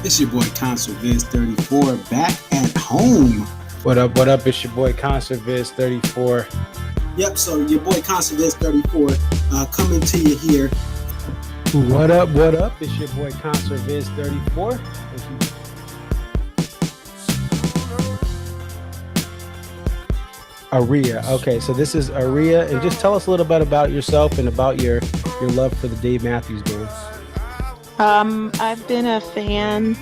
It's your boy Concert Viz 34 back at home. What up? What up? It's your boy Concert Viz 34. Yep, so your boy Concert Viz 34 coming to you here. What up? What up? It's your boy Concert Viz 34. Aria. Okay, so this is Aria, and just tell us a little bit about yourself and about your love for the Dave Matthews Band. I've been a fan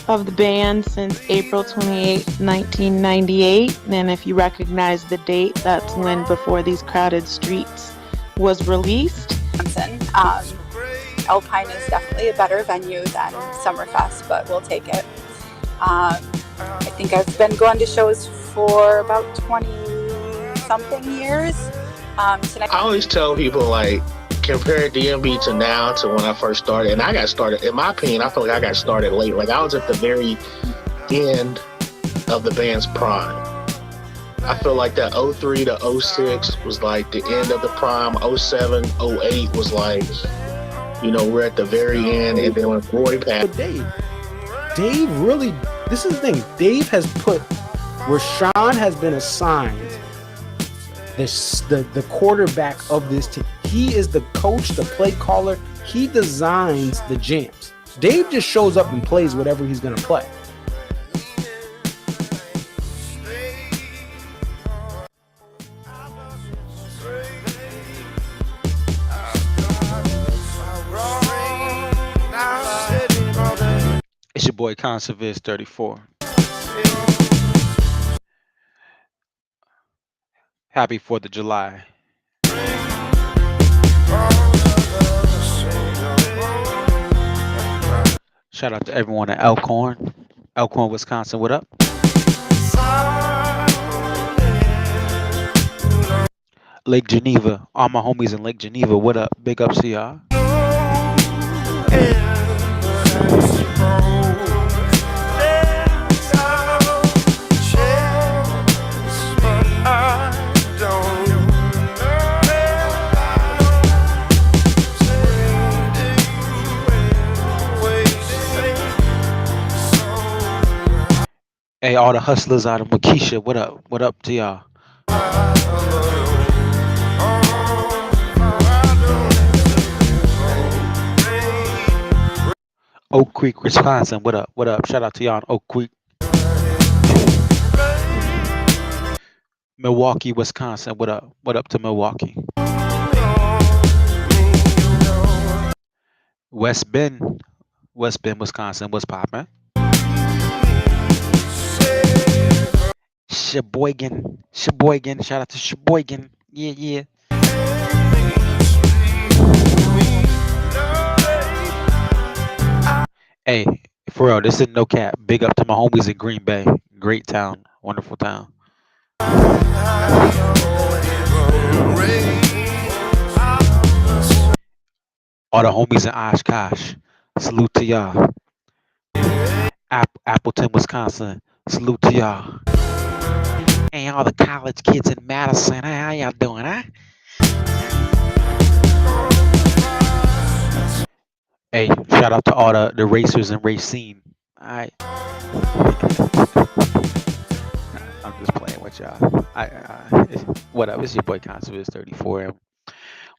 of the band since April 28, 1998. And if you recognize the date, that's when Before These Crowded Streets was released. Alpine is definitely a better venue than Summerfest, but we'll take it. I think I've been going to shows for about 20-something years. I always tell people, like, compare DMB to now to when I first started. And I got started, in my opinion, I feel like I got started late. Like, I was at the very end of the band's prime. I feel like that 03 to 06 was like the end of the prime. 07, 08 was like, you know, we're at the very end. And then when Roy passed. Dave really, this is the thing. Dave has put, Rashawn has been assigned the quarterback of this team. He is the coach, the play caller. He designs the jams. Dave just shows up and plays whatever he's going to play. It's your boy Concert Viz 34. Happy 4th of July. Shout out to everyone at Elkhorn, Wisconsin. What up? Lake Geneva. All my homies in Lake Geneva. What up? Big ups to y'all. Hey, all the hustlers out of Makisha, what up? What up to y'all? Oak Creek, Wisconsin, what up? What up? Shout out to y'all in Oak Creek. Milwaukee, Wisconsin, what up? What up to Milwaukee? West Bend, Wisconsin, what's poppin'? Sheboygan, shout out to Sheboygan, yeah. Hey, for real, this is no cap. Big up to my homies in Green Bay. Great town, wonderful town. All the homies in Oshkosh, salute to y'all. Appleton, Wisconsin, salute to y'all. Hey, all the college kids in Madison, hey, how y'all doing, huh? Hey, shout out to all the racers and racing. All right. I'm just playing with y'all. What up? It's your boy Concert 34. And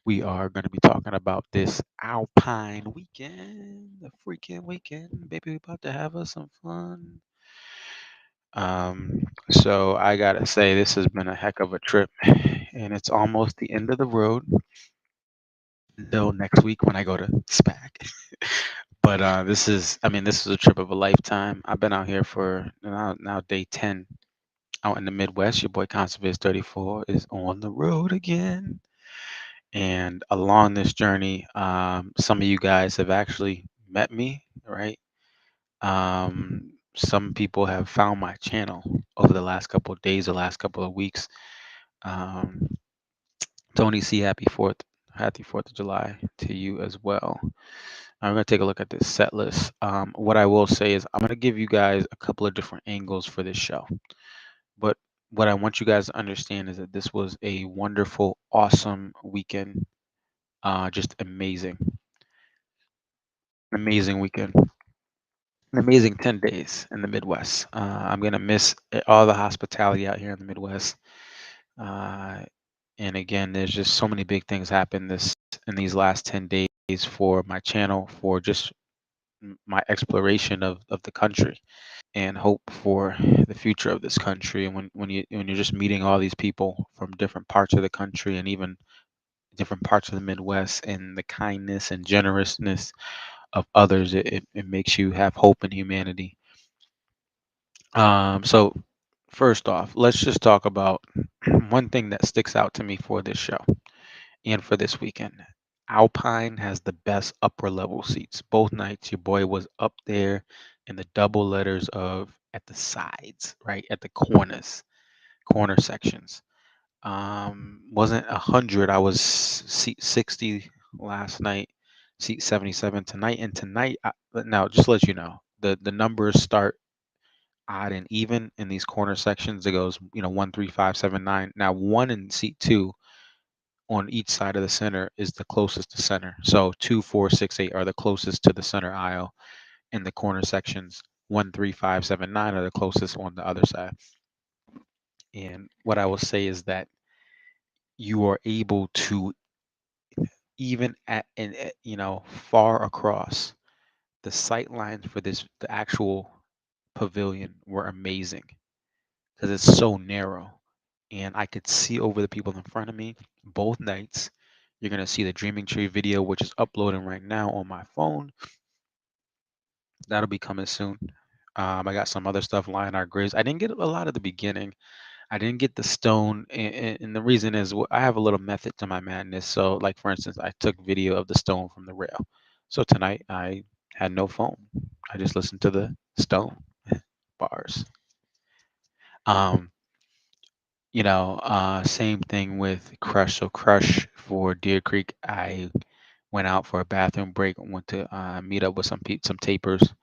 we are going to be talking about this Alpine weekend, the freaking weekend. Baby, we about to have us some fun. So I gotta say, this has been a heck of a trip, and it's almost the end of the road until next week when I go to SPAC. But this is a trip of a lifetime. I've been out here for now day 10 out in the Midwest. Your boy Conserviz 34 is on the road again. And along this journey, some of you guys have actually met me, right? Some people have found my channel over the last couple of days, the last couple of weeks. Tony C, happy 4th of July to you as well. I'm going to take a look at this set list. What I will say is I'm going to give you guys a couple of different angles for this show. But what I want you guys to understand is that this was a wonderful, awesome weekend. Just amazing weekend. an amazing 10 days in the Midwest. I'm gonna miss all the hospitality out here in the Midwest. Uh, and again, there's just so many big things happen this in these last 10 days for my channel, for just my exploration of the country and hope for the future of this country. And when you're just meeting all these people from different parts of the country and even different parts of the Midwest, and the kindness and generousness of others, it makes you have hope in humanity. So first off, let's just talk about one thing that sticks out to me for this show and for this weekend. Alpine has the best upper level seats. Both nights, your boy was up there in the double letters of at the sides, right at the corner sections. Wasn't 100. I was seat 60 last night, seat 77 tonight, and tonight. Now, just to let you know, the numbers start odd and even in these corner sections. It goes, 1, 3, 5, 7, 9. Now, one in seat two on each side of the center is the closest to center. So 2, 4, 6, 8 are the closest to the center aisle in the corner sections. 1, 3, 5, 7, 9 are the closest on the other side. And what I will say is that you are able to, even at and far across, the sight lines for the actual pavilion were amazing because it's so narrow, and I could see over the people in front of me both nights. You're gonna see the Dreaming Tree video, which is uploading right now on my phone. That'll be coming soon. I got some other stuff lying our graves. I didn't get a lot at the beginning. I didn't get the stone, and the reason is I have a little method to my madness. So, like for instance, I took video of the stone from the rail. So tonight I had no phone. I just listened to the stone bars. Um, same thing with Crush. So Crush for Deer Creek, I went out for a bathroom break and went to meet up with some tapers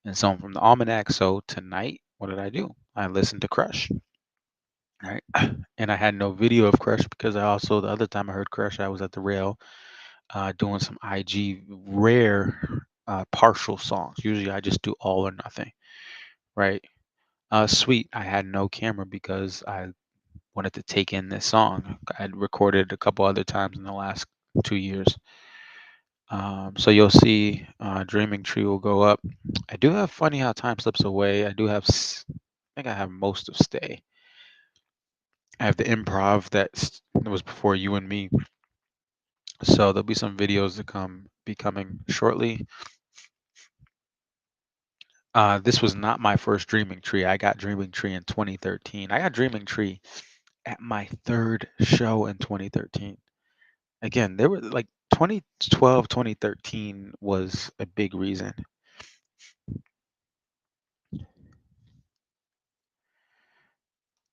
and someone from the Almanac. So tonight, what did I do? I listened to Crush. Right. And I had no video of Crush because I also, the other time I heard Crush, I was at the rail doing some IG rare partial songs. Usually I just do all or nothing. Right. Sweet. I had no camera because I wanted to take in this song. I had recorded a couple other times in the last 2 years. So you'll see Dreaming Tree will go up. I do have Funny How Time Slips Away. I do have, I think I have most of Stay. I have the improv that was before You and Me. So there'll be some videos to be coming shortly. This was not my first Dreaming Tree. I got Dreaming Tree in 2013. I got Dreaming Tree at my third show in 2013. Again, there were like 2012, 2013 was a big reason.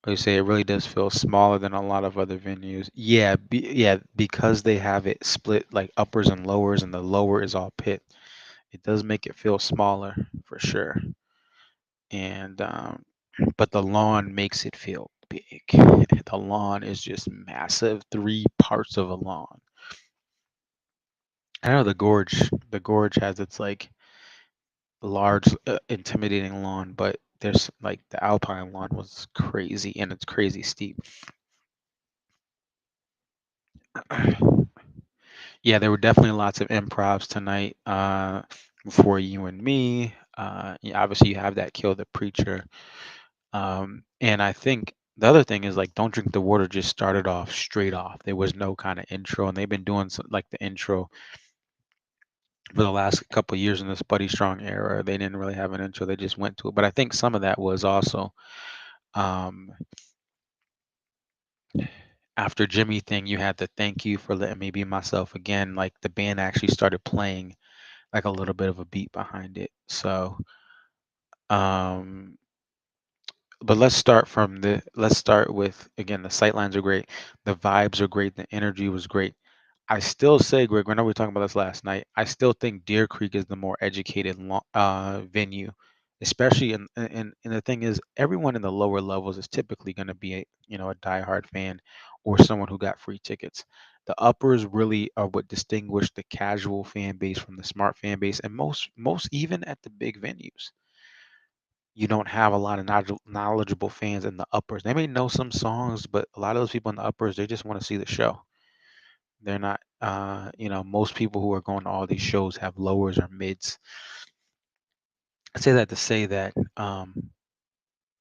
You say it really does feel smaller than a lot of other venues. Yeah, because they have it split like uppers and lowers, and the lower is all pit. It does make it feel smaller for sure. And but the lawn makes it feel big. The lawn is just massive, 3 parts of a lawn. I know the gorge has its like large, intimidating lawn, but there's like the Alpine lawn was crazy and it's crazy steep. Yeah, there were definitely lots of improvs tonight for You and Me. Obviously, you have that Kill the Preacher. And I think the other thing is like Don't Drink the Water just started off straight off. There was no kind of intro, and they've been doing like the intro for the last couple of years in this Buddy Strong era. They didn't really have an intro; they just went to it. But I think some of that was also um, after Jimmy thing. You had the Thank You for Letting Me Be Myself Again. Like the band actually started playing like a little bit of a beat behind it. So um but let's start with, again, the sightlines are great, the vibes are great, the energy was great. I still say, Greg, I know we were talking about this last night, I still think Deer Creek is the more educated venue, especially and the thing is, everyone in the lower levels is typically going to be a diehard fan or someone who got free tickets. The uppers really are what distinguish the casual fan base from the smart fan base, and most even at the big venues, you don't have a lot of knowledgeable fans in the uppers. They may know some songs, but a lot of those people in the uppers, they just want to see the show. They're not, most people who are going to all these shows have lowers or mids. I say that to say that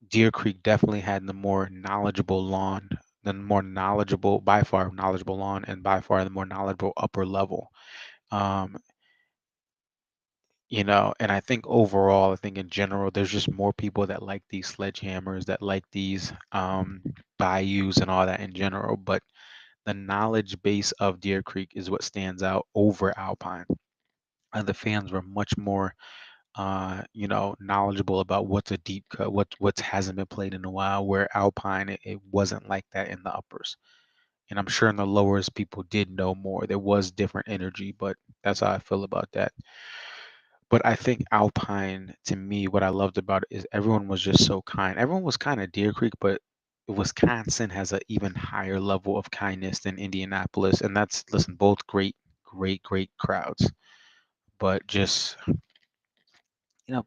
Deer Creek definitely had the more knowledgeable lawn, the more knowledgeable, by far knowledgeable lawn, and by far the more knowledgeable upper level. Um, and I think overall, I think in general, there's just more people that like these sledgehammers, that like these bayous and all that in general. But the knowledge base of Deer Creek is what stands out over Alpine. And the fans were much more knowledgeable about what's a deep cut, what hasn't been played in a while, where Alpine it wasn't like that in the uppers. And I'm sure in the lowers people did know more. There was different energy, but that's how I feel about that. But I think Alpine, to me, what I loved about it is everyone was just so kind. Everyone was kind of Deer Creek, but Wisconsin has an even higher level of kindness than Indianapolis. And that's, listen, both great, great, great crowds. But just, you know,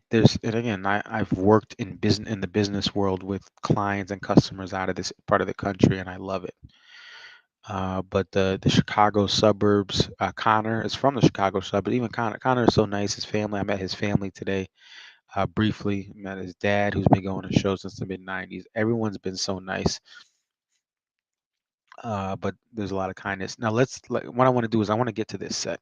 there's, and again, I've worked in the business world with clients and customers out of this part of the country, and I love it. But the Chicago suburbs, Connor is from the Chicago suburbs. Even Connor is so nice. His family, I met his family today. Briefly met his dad, who's been going to shows since the mid '90s. Everyone's been so nice. But there's a lot of kindness. Now what I want to do is I want to get to this set.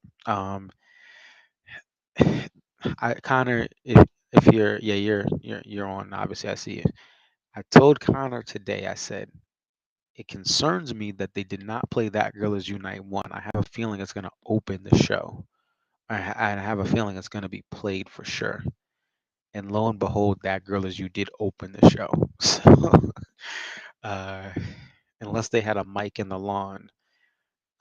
Connor, if you're yeah you're on. Obviously, I see you. I told Connor today. I said it concerns me that they did not play That Girl Is You Night One. I have a feeling it's going to open the show. I have a feeling it's going to be played for sure. And lo and behold, That Girl Is You did open the show. So, uh, unless they had a mic in the lawn,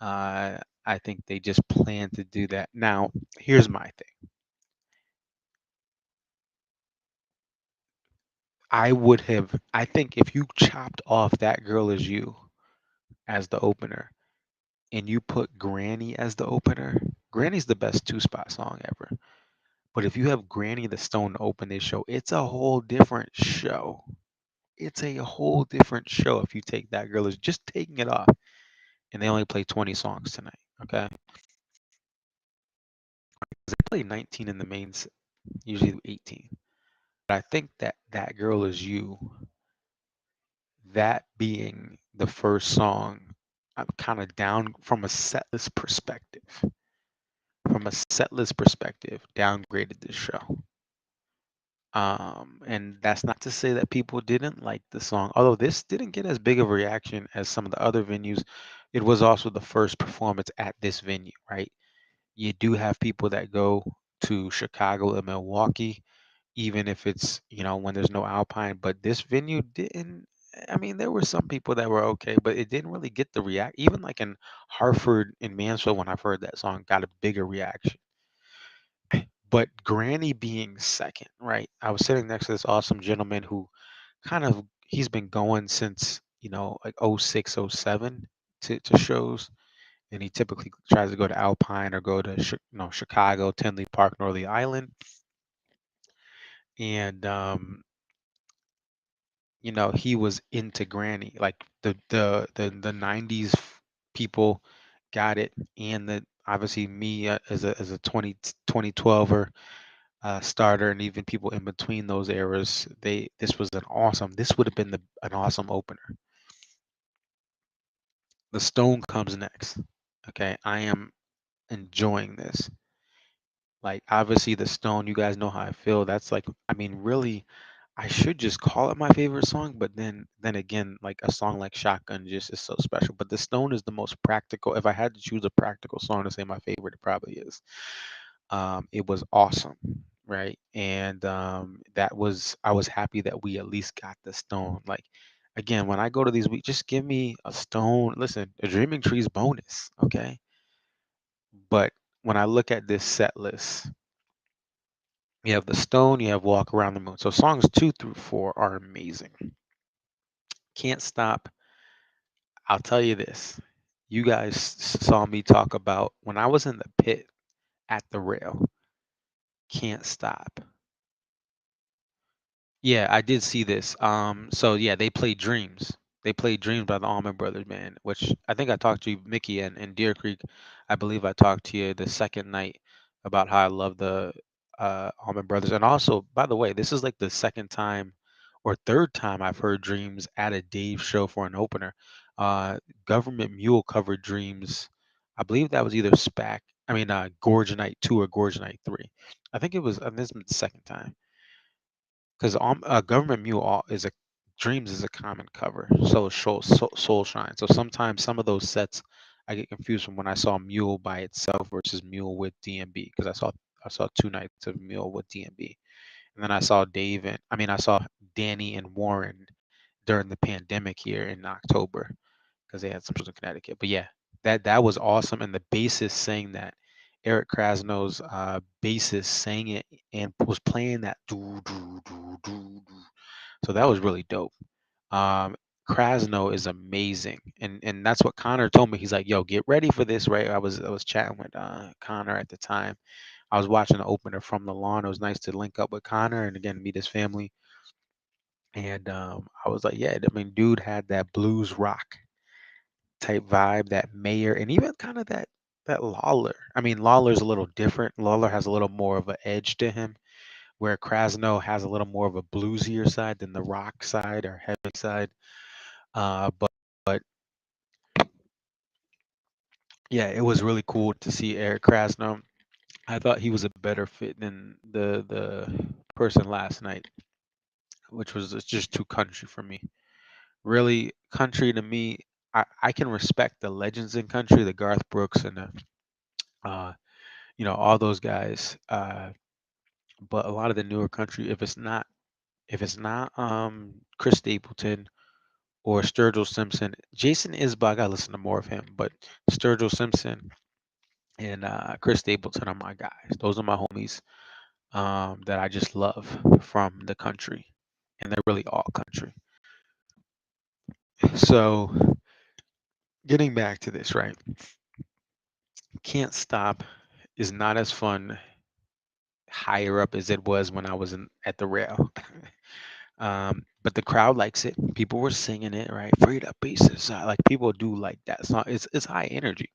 I think they just planned to do that. Now, here's my thing. I think if you chopped off That Girl Is You as the opener and you put Granny as the opener, Granny's the best two-spot song ever. But if you have Granny the Stone to open this show, it's a whole different show. It's a whole different show if you take That Girl Is just taking it off. And they only play 20 songs tonight, okay? They play 19 in the mains, usually 18. But I think that That Girl Is You, that being the first song, I'm kind of down from a setlist perspective. From a setlist perspective, downgraded this show. And that's not to say that people didn't like the song, although this didn't get as big of a reaction as some of the other venues. It was also the first performance at this venue, right? You do have people that go to Chicago and Milwaukee, even if it's, when there's no Alpine, but this venue didn't. I mean, there were some people that were okay, but it didn't really get the react. Even like in Hartford and Mansfield, when I've heard that song, got a bigger reaction. But Granny being second, right? I was sitting next to this awesome gentleman who he's been going since, like '06, '07 to shows. And he typically tries to go to Alpine or go to Chicago, Tinley Park, Northern Island. And he was into Granny. Like the '90s people got it, and the obviously me as a 2012er starter, and even people in between those eras, this would have been an awesome opener. The Stone comes next. Okay, I am enjoying this. Like obviously the Stone, you guys know how I feel. That's like, I mean, really, I should just call it my favorite song, but then again, like a song like Shotgun just is so special. But the Stone is the most practical. If I had to choose a practical song to say my favorite, it probably is. It was awesome, right? And I was happy that we at least got the Stone. Like again, when I go to these weeks, just give me a Stone. Listen, a Dreaming Trees bonus, okay? But when I look at this set list, you have the Stone, you have Walk Around the Moon. So songs 2 through 4 are amazing. Can't Stop. I'll tell you this. You guys saw me talk about when I was in the pit at the rail. Can't stop. Yeah, I did see this. So yeah, they played Dreams. They played Dreams by the Allman Brothers Band, which I think I talked to you, Mickey, and Deer Creek. I believe I talked to you the second night about how I love the Allman Brothers. And also, by the way, this is like the second time or third time I've heard Dreams at a Dave show for an opener. Uh, Government Mule covered Dreams. I believe that was either Gorge Night 2 or Gorge Night 3. I think it was, this is the second time because Government Mule is a Dreams is a common cover. So is Soul Shine. So sometimes some of those sets I get confused from when I saw Mule by itself versus Mule with DMB because I saw 2 nights of Mule with DMB, and then I saw I saw Danny and Warren during the pandemic here in October because they had some shows in Connecticut. But yeah, that was awesome, and the bassist sang that. Eric Krasno's bassist sang it and was playing that do do do do do. So that was really dope. Um, Krasno is amazing, and that's what Connor told me. He's like, "Yo, get ready for this." Right? I was chatting with Connor at the time. I was watching the opener from the lawn. It was nice to link up with Connor and again meet his family. And I was like, "Yeah, I mean, dude had that blues rock type vibe, that Mayer, and even kind of that Lawler. I mean, Lawler's a little different. Lawler has a little more of an edge to him, where Krasno has a little more of a bluesier side than the rock side or heavy side. But yeah, it was really cool to see Eric Krasno. I thought he was a better fit than the person last night, which was just too country for me. Really, country to me, I can respect the legends in country, the Garth Brooks and the uh, all those guys. But a lot of the newer country, if it's not Chris Stapleton or Sturgill Simpson, Jason Isbell, I gotta listen to more of him. But Sturgill Simpson and Chris Stapleton are my guys. Those are my homies that I just love from the country, and they're really all country. So getting back to this, right? Can't Stop is not as fun higher up as it was when I was at the rail. But the crowd likes it. People were singing it, right? Freed up pieces. Like people do like that song. It's high energy.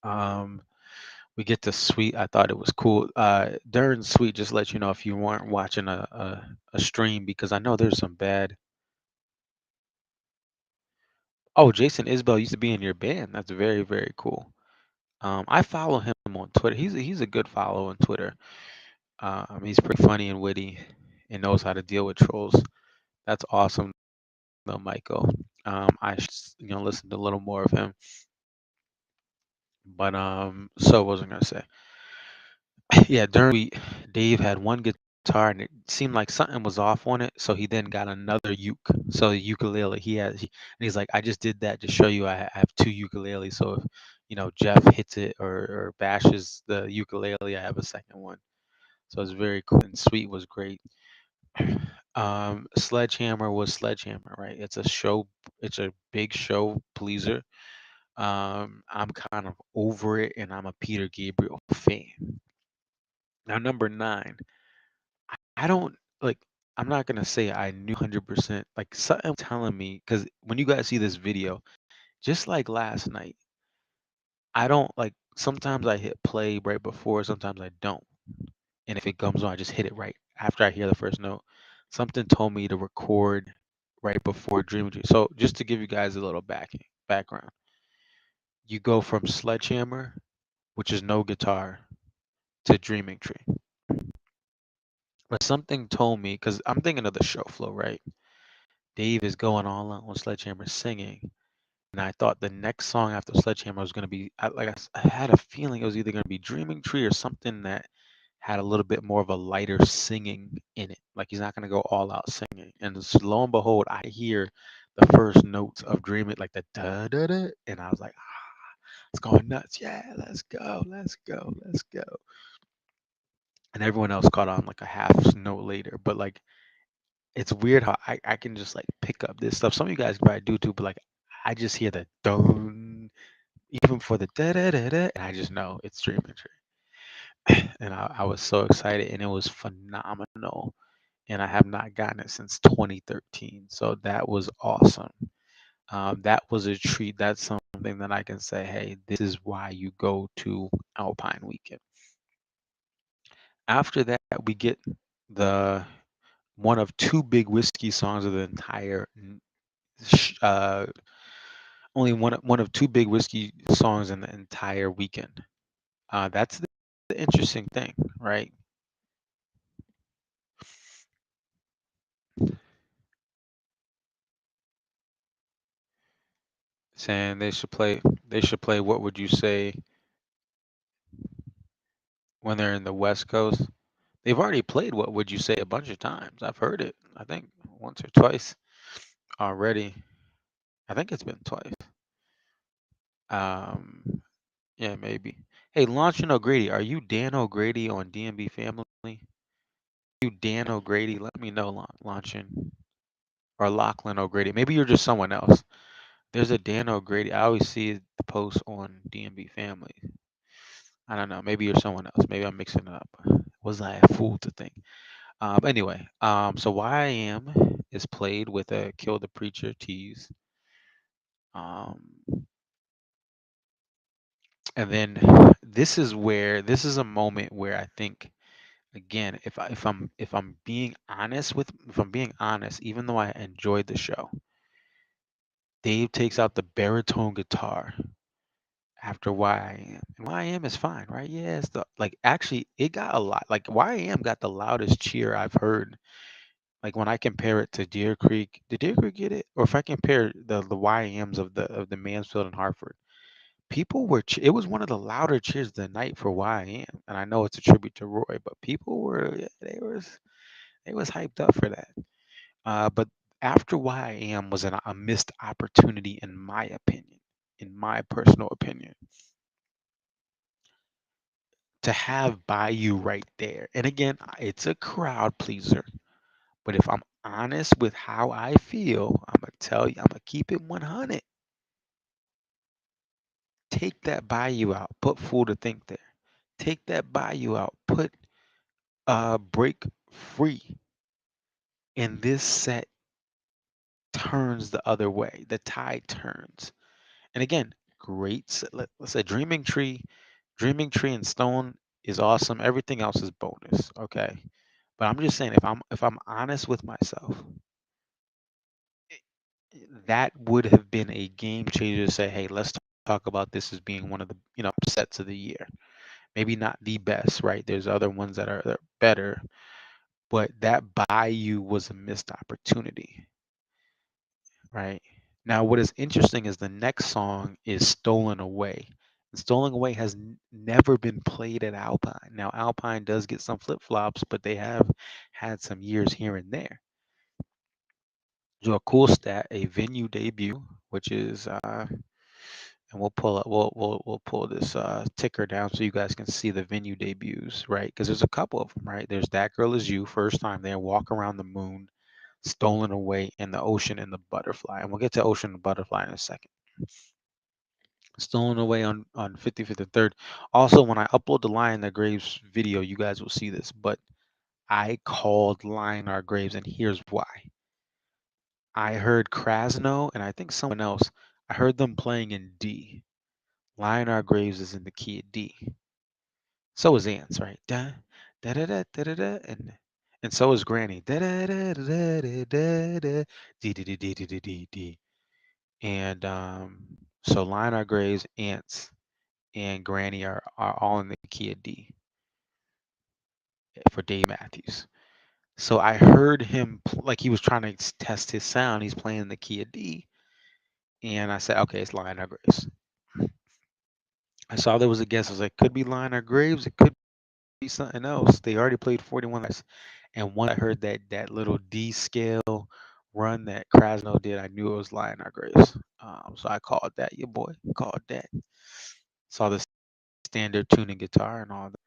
Um, we get to Sweet. I thought it was cool. During Sweet, just let you know if you weren't watching a stream because I know there's some bad. Oh, Jason Isbell used to be in your band. That's very, very cool. I follow him on Twitter. He's a good follow on Twitter. He's pretty funny and witty and knows how to deal with trolls. That's awesome though, Michael. I should, listen to a little more of him. But so what was I gonna say? Yeah, during the week, Dave had one guitar and it seemed like something was off on it, so he then got another so the ukulele. And he's like, I just did that to show you I have two ukuleles. So if Jeff hits it or bashes the ukulele, I have a second one. So it's very cool and Sweet was great. Sledgehammer was Sledgehammer, right? It's a big show pleaser. I'm kind of over it, and I'm a Peter Gabriel fan. Now, number 9, I don't like. I'm not gonna say I knew 100%. Like something telling me, because when you guys see this video, just like last night, I don't like. Sometimes I hit play right before, sometimes I don't. And if it comes on, I just hit it right after I hear the first note. Something told me to record right before Dream Dream. So just to give you guys a little background, you go from Sledgehammer, which is no guitar, to Dreaming Tree. But something told me, because I'm thinking of the show flow, right? Dave is going all out on Sledgehammer singing. And I thought the next song after Sledgehammer was going to be, I had a feeling it was either going to be Dreaming Tree or something that had a little bit more of a lighter singing in it. Like he's not going to go all out singing. And lo and behold, I hear the first notes of Dreaming, like the da da da. And I was like, it's going nuts. Yeah, let's go, let's go, let's go. And everyone else caught on like a half note later. But like, it's weird how I can just like pick up this stuff. Some of you guys probably do too, but like I just hear the dun, even for the da da da da, and I just know it's Dreaming Tree. And I was so excited, and it was phenomenal. And I have not gotten it since 2013, so that was awesome. That was a treat. That's something that I can say, hey, this is why you go to Alpine weekend. After that, we get the one of two big whiskey songs of the entire only one of two big whiskey songs in the entire weekend. That's the interesting thing, right? Saying they should play What Would You Say when they're in the West Coast. They've already played What Would You Say a bunch of times. I've heard it. I think once or twice already. I think it's been twice. Um, yeah, maybe. Hey, Launchin O'Grady, are you Dan O'Grady on DMB Family? You Dan O'Grady? Let me know, Launchin or Lachlan O'Grady. Maybe you're just someone else. There's a Dan O'Grady. I always see the post on DMB Family. I don't know. Maybe you're someone else. Maybe I'm mixing it up. Was I a fool to think? Anyway, so Why I Am is played with a Kill the Preacher tease. Um, and then this is a moment where I think, again, if I'm being honest, even though I enjoyed the show, Dave takes out the baritone guitar after Why I Am. And Why I Am is fine, right? Yeah, it's the like actually it got a lot, like Why I Am got the loudest cheer I've heard. Like when I compare it to Deer Creek, did Deer Creek get it? Or if I compare the YMs of the Mansfield and Hartford, people were it was one of the louder cheers of the night for YM. And I know it's a tribute to Roy, but people were yeah, they was hyped up for that. But after YM was a missed opportunity in my opinion, in my personal opinion, to have Bayou right there. And again, it's a crowd pleaser. But if I'm honest with how I feel, I'm gonna tell you, I'm gonna keep it 100. Take that Bayou out. Put Fool to Think there. Take that Bayou out. Put Break Free. And this set turns the other way. The tide turns. And again, let's say Dreaming Tree and Stone is awesome. Everything else is bonus. Okay. But I'm just saying, if I'm honest with myself, that would have been a game changer to say, hey, let's talk about this as being one of the sets of the year. Maybe not the best, right? There's other ones that are better, but that Bayou was a missed opportunity, right? Now, what is interesting is the next song is Stolen Away. And Stolen Away has never been played at Alpine. Now, Alpine does get some flip flops, but they have had some years here and there. So a cool stat, a venue debut, which is and we'll pull this ticker down so you guys can see the venue debuts, right? Because there's a couple of them, right? There's That Girl Is You, first time there, Walk Around the Moon, Stolen Away, and The Ocean and the Butterfly. And we'll get to Ocean and Butterfly in a second. Stolen Away on 55th and 3rd. Also, when I upload the Lion Our Graves video, you guys will see this, but I called Lion Our Graves, and here's why. I heard Krasno and I think someone else, I heard them playing in D. Lion Our Graves is in the key of D. So is Ants, right? Da da da da da da da, and so is Granny. Da da da da da da da dee dee dee dee dee dee dee dee. And so Lion Our Graves, Ants, and Granny are all in the key of D for Dave Matthews. So I heard him like he was trying to test his sound. He's playing in the key of D, and I said, okay, it's Lion Our Graves. I saw there was a guess. I was like, could be Lion Our Graves. It could be something else. They already played 41 lines. And once I heard that little D scale run that Krasno did, I knew it was Lion Our Graves. So I called that, your boy. Called that. Saw the standard tuning guitar and all that.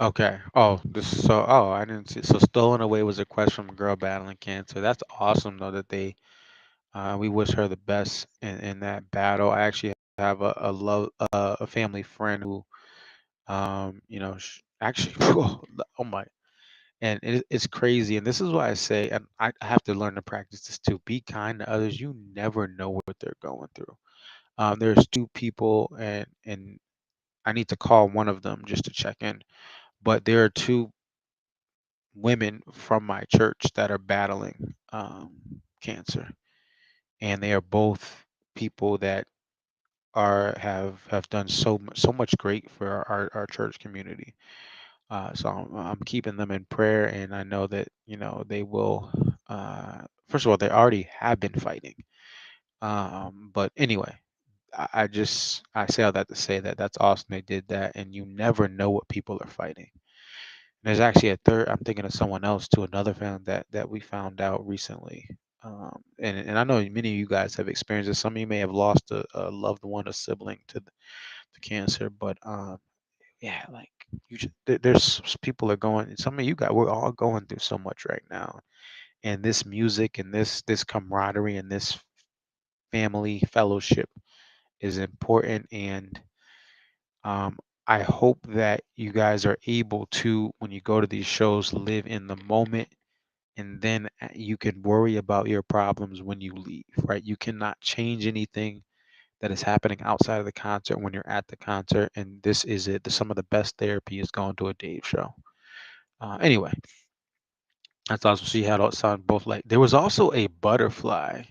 Okay. Oh, this so oh, I didn't see. So stolen away was a quest from a girl battling cancer. That's awesome though that they we wish her the best in that battle. I actually have a family friend who actually oh my, and it's crazy, and this is why I say, and I have to learn to practice this too. Be kind to others. You never know what they're going through. There's two people, and I need to call one of them just to check in. But there are two women from my church that are battling cancer, and they are both people that have done so much great for our church community. So I'm keeping them in prayer, and I know that they will. First of all, they already have been fighting. But anyway, I say all that to say that that's awesome they did that, and you never know what people are fighting. There's actually a third. I'm thinking of someone else too, another family that we found out recently. And I know many of you guys have experienced this. Some of you may have lost a loved one, a sibling to cancer, but yeah, like there's people are going. Some of you guys, we're all going through so much right now, and this music and this camaraderie and this family fellowship is important. And um, I hope that you guys are able to, when you go to these shows, live in the moment, and then you can worry about your problems when you leave, right? You cannot change anything that is happening outside of the concert when you're at the concert, and this is it. Some of the best therapy is going to a Dave show. Anyway, that's awesome. So you had all sound both like there was also a butterfly.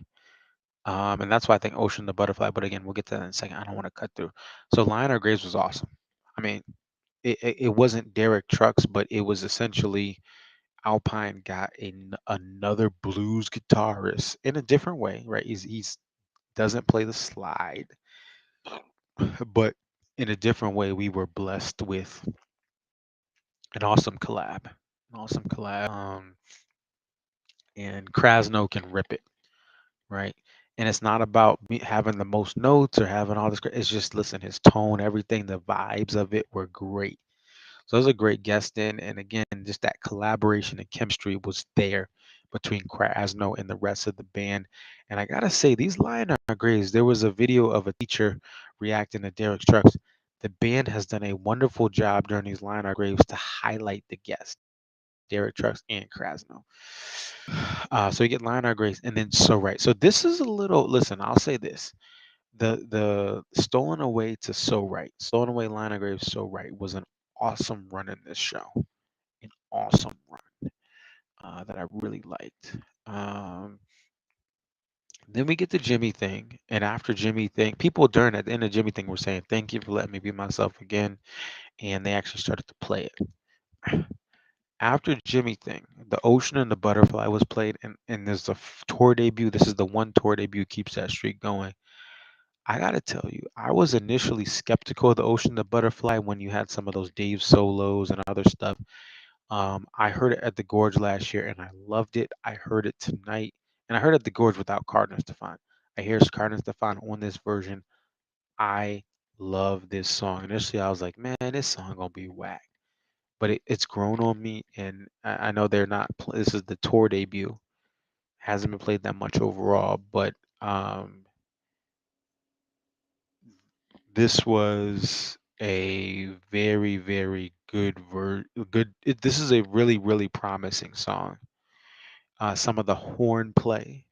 And that's why I think Ocean the Butterfly, but again, we'll get to that in a second. I don't want to cut through. So Lion Our Graves was awesome. I mean, it wasn't Derek Trucks, but it was essentially Alpine got another blues guitarist in a different way, right? He's doesn't play the slide, but in a different way, we were blessed with an awesome collab, an awesome collab. And Krasno can rip it, right? And it's not about me having the most notes or having all this. It's just listen, his tone, everything, the vibes of it were great. So it was a great guest in, and again, just that collaboration and chemistry was there between Krasno and the rest of the band. And I gotta say, these Lion Our Graves, there was a video of a teacher reacting to Derek's Trucks. The band has done a wonderful job during these Lion Our Graves to highlight the guests, Derek Trucks and Krasno. So you get Lion Our Graves, and then So Right. So this is a little. Listen, I'll say this: the Stolen Away to So Right, Stolen Away, Lion Our Graves, So Right was an awesome run in this show, an awesome run that I really liked. Um, then we get the Jimmy thing, and after Jimmy thing, people during at the end of Jimmy thing were saying, "Thank you for letting me be myself again," and they actually started to play it. After Jimmy thing, the Ocean and the Butterfly was played, and there's a tour debut. This is the one tour debut keeps that streak going. I gotta tell you, I was initially skeptical of the Ocean, the Butterfly when you had some of those Dave solos and other stuff. I heard it at the Gorge last year and I loved it. I heard it tonight, and I heard it at the Gorge without Cardinal Stefan. I hear Cardinal Stefan on this version. I love this song. Initially, I was like, man, this song gonna be whack, but it's grown on me, and I know they're not. This is the tour debut. Hasn't been played that much overall, but um, this was a very, very good this is a really, really promising song. Some of the horn play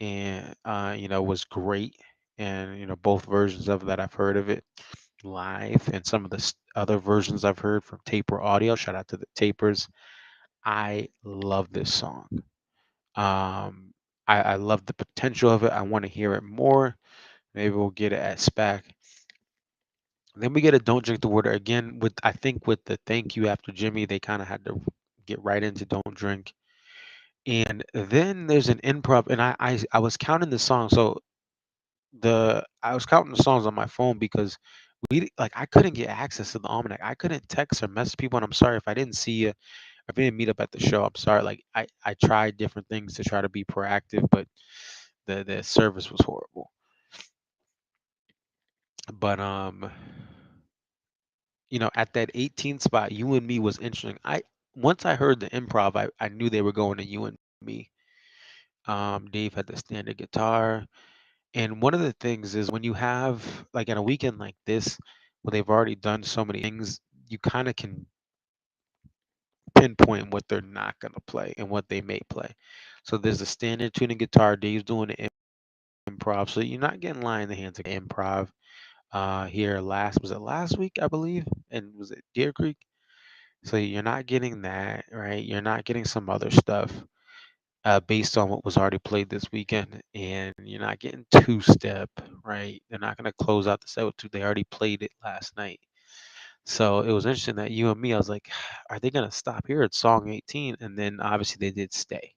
and was great, and both versions of that I've heard of it live, and some of the other versions I've heard from Taper Audio. Shout out to the Tapers. I love this song. I love the potential of it. I want to hear it more. Maybe we'll get it at SPAC. Then we get a Don't Drink the Water again. With I think with the thank you after Jimmy, they kind of had to get right into Don't Drink. And then there's an improv, and I was counting the songs. So I was counting the songs on my phone because I couldn't get access to the almanac. I couldn't text or message people, and I'm sorry if I didn't see you, if I didn't meet up at the show. I'm sorry. Like I tried different things to try to be proactive, but the service was horrible. But at that 18th spot, you and me was interesting. Once I heard the improv, I knew they were going to you and me. Dave had the standard guitar, and one of the things is when you have like in a weekend like this, where they've already done so many things, you kind of can pinpoint what they're not gonna play and what they may play. So there's a standard tuning guitar. Dave's doing the improv, so you're not getting lie in the hands of improv. Here last week, I believe, and was it Deer Creek? So you're not getting that, right? You're not getting some other stuff based on what was already played this weekend, and you're not getting two step, right? They're not going to close out the set with two. They already played it last night. So it was interesting that you and me, I was like, are they going to stop here at song 18? And then obviously they did stay.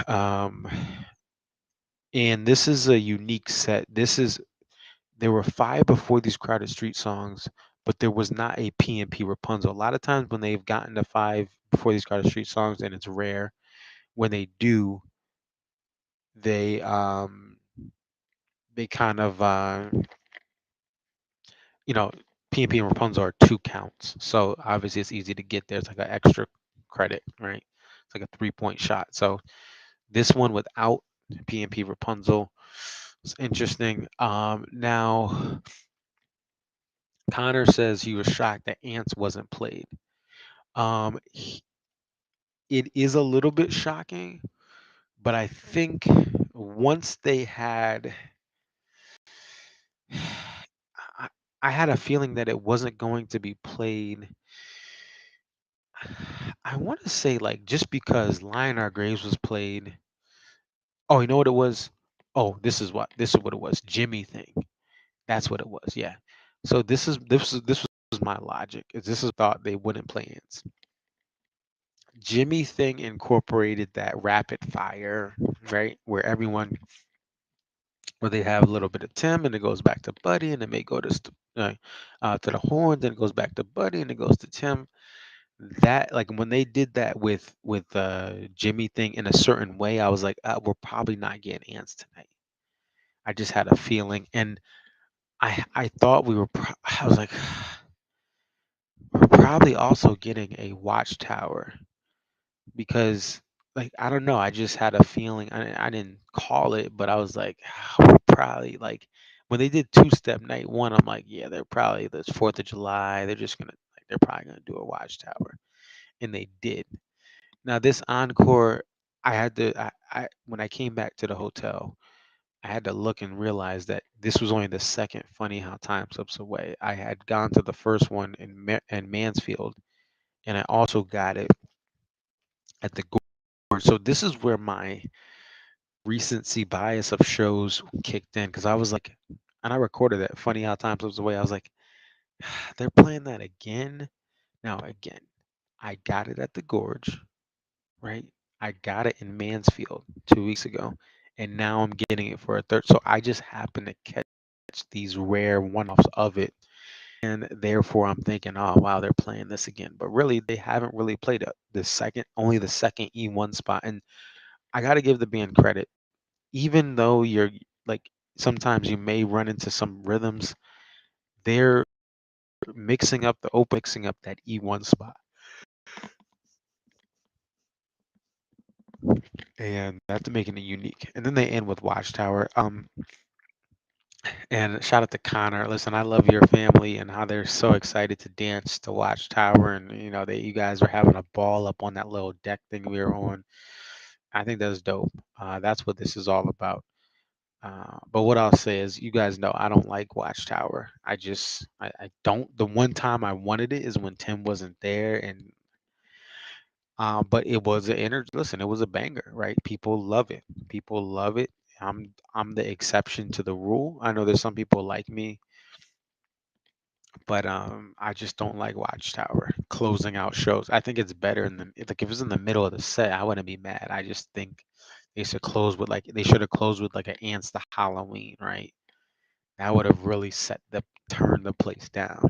Um, and this is a unique set. There were five before these Crowded Street songs, but there was not a P&P Rapunzel. A lot of times when they've gotten to five before these Crowded Street songs, and it's rare, when they do, they kind of you know P&P and Rapunzel are two counts, so obviously it's easy to get there. It's like an extra credit, right? It's like a 3-point shot. So this one without P&P Rapunzel is interesting. Now Connor says he was shocked that Ants wasn't played. It is a little bit shocking, but I think once they had I, I had a feeling that it wasn't going to be played. I want to say like just because Lion Our Graves was played. Oh, you know what it was? Oh, this is what it was. Jimmy thing. That's what it was. Yeah. So this was my logic. Is this is thought they wouldn't play Ants. Jimmy thing incorporated that rapid fire, right? Where they have a little bit of Tim and it goes back to Buddy and it may go to the horn, then it goes back to Buddy and it goes to Tim. That like when they did that with Jimmy thing in a certain way, I was like, we're probably not getting Ants tonight. I just had a feeling, and I thought we were. I was like, we're probably also getting a Watchtower because like I don't know, I just had a feeling. I didn't call it, but I was like, we're probably like when they did two step night one, I'm like, yeah, they're probably this 4th of July. They're just gonna like they're probably gonna do a Watchtower, and they did. Now this encore, I had to I when I came back to the hotel, I had to look and realize that this was only the second Funny How Time Slips Away. I had gone to the first one in Mansfield, and I also got it at the Gorge. So this is where my recency bias of shows kicked in because I was like, and I recorded that Funny How Time Slips Away. I was like, they're playing that again. Now again, I got it at the Gorge, right? I got it in Mansfield 2 weeks ago, and now I'm getting it for a third. So I just happen to catch these rare one-offs of it, and therefore I'm thinking, oh wow, they're playing this again. But really, they haven't really played it. Only the second E1 spot, and I got to give the band credit, even though you're like sometimes you may run into some rhythms. They're mixing up that E1 spot, and that's making it unique. And then they end with Watchtower. And shout out to Connor. Listen, I love your family and how they're so excited to dance to Watchtower, and you guys were having a ball up on that little deck thing we were on. I think that's dope. That's what this is all about. But what I'll say is, you guys know I don't like Watchtower. I don't. The one time I wanted it is when Tim wasn't there, and but it was an energy. Listen, it was a banger, right? People love it. People love it. I'm the exception to the rule. I know there's some people like me, but I just don't like Watchtower closing out shows. I think it's better if it was in the middle of the set, I wouldn't be mad. I just think they should have closed with like an Ants to Halloween, right? That would have really turned the place down.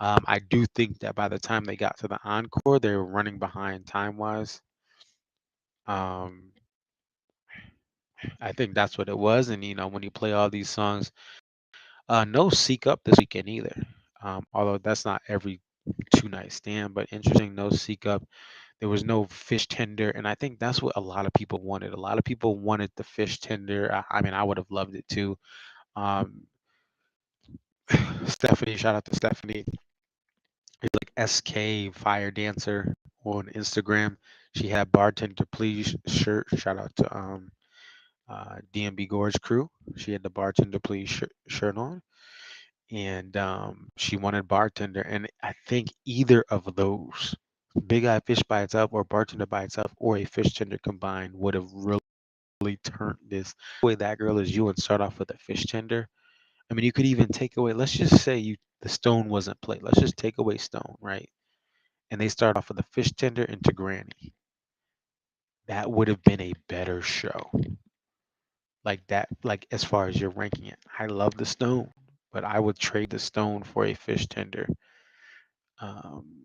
I do think that by the time they got to the encore, they were running behind time wise. Um, I think that's what it was. And when you play all these songs, no Seek Up this weekend either. Although that's not every 2 night stand, but interesting. No seek up. There was no fish tender, and I think that's what a lot of people wanted. A lot of people wanted the fish tender. I mean, I would have loved it too. Um, Stephanie, shout out to Stephanie. It's like SK Fire Dancer on Instagram. She had bartender please shirt. Shout out to DMB Gorge crew. She had the bartender please shirt on, and she wanted bartender. And I think either of those, Big Eye Fish by itself or bartender by itself or a fish tender combined, would have really turned this. The way that girl is you and start off with a fish tender. I mean, you could even take away. Let's just say the stone wasn't played. Let's just take away stone, right? And they start off with a fish tender into granny. That would have been a better show. Like that, like as far as you're ranking it. I love the stone, but I would trade the stone for a fish tender. Um,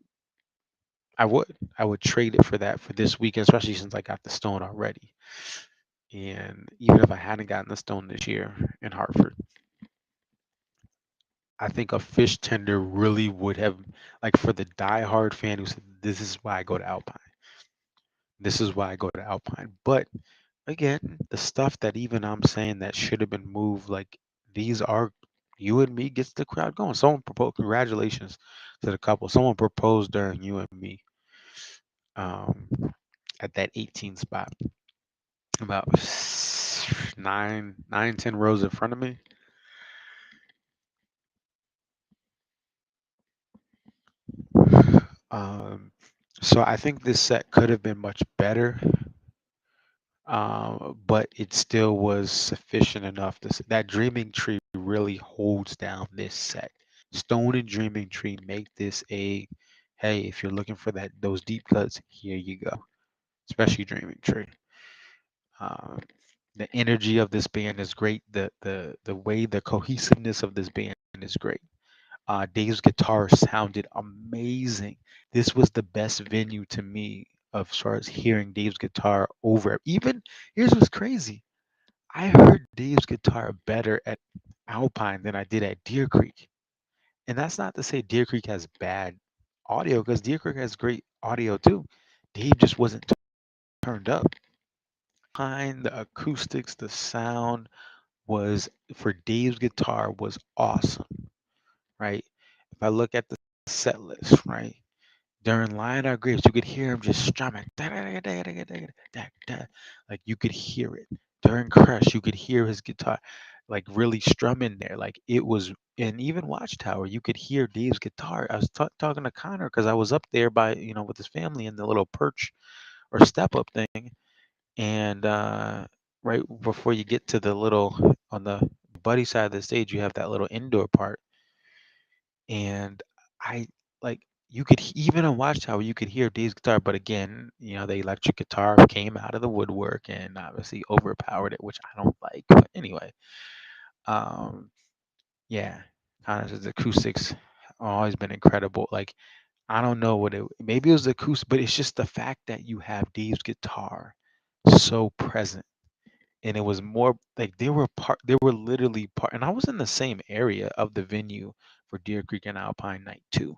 I would. I would trade it for that for this weekend, especially since I got the stone already. And even if I hadn't gotten the stone this year in Hartford, I think a fish tender really would have, like, for the diehard fan who said, "This is why I go to Alpine. This is why I go to Alpine." But again, the stuff that even I'm saying that should have been moved, like these are you and me gets the crowd going. Someone proposed. Congratulations to the couple. Someone proposed during you and me um, at that 18 spot, about 10 rows in front of me. Um, so I think this set could have been much better, but it still was sufficient enough to that Dreaming Tree really holds down this set. Stone and Dreaming Tree make this a hey, if you're looking for those deep cuts, here you go. Especially Dreaming Tree. Um, the energy of this band is great. The way the cohesiveness of this band is great. Dave's guitar sounded amazing. This was the best venue to me of as far as hearing Dave's guitar over. Even here's what's crazy. I heard Dave's guitar better at Alpine than I did at Deer Creek. And that's not to say Deer Creek has bad audio, because Deer Creek has great audio too. Dave just wasn't turned up. Behind the acoustics, the sound was for Dave's guitar was awesome, right? If I look at the set list, right? During Lion Our Graves, you could hear him just strumming. Like you could hear it. During Crush, you could hear his guitar like really strumming there. Like it was, and even Watchtower, you could hear Dave's guitar. I was talking to Connor because I was up there by, with his family in the little perch or step up thing. And right before you get to the little, on the buddy side of the stage, you have that little indoor part. And I like you could even on Watchtower you could hear Dave's guitar, but again, the electric guitar came out of the woodwork and obviously overpowered it, which I don't like. But anyway, um, yeah, Connor's acoustics have always been incredible. Like I don't know what it maybe it was the acoustic, but it's just the fact that you have Dave's guitar so present. And it was more like they were literally part, and I was in the same area of the venue for Deer Creek and Alpine Night too.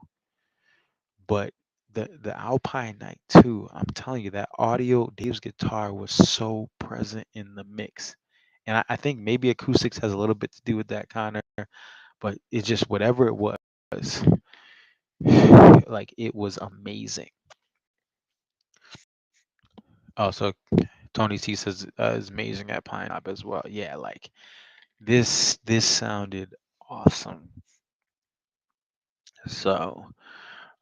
But the Alpine Night too, I'm telling you, that audio, Dave's guitar was so present in the mix. And I think maybe acoustics has a little bit to do with that, Connor, but it's just whatever it was, like it was amazing. Also, Tony T says is amazing at Pine Top as well. Yeah, like this sounded awesome. So,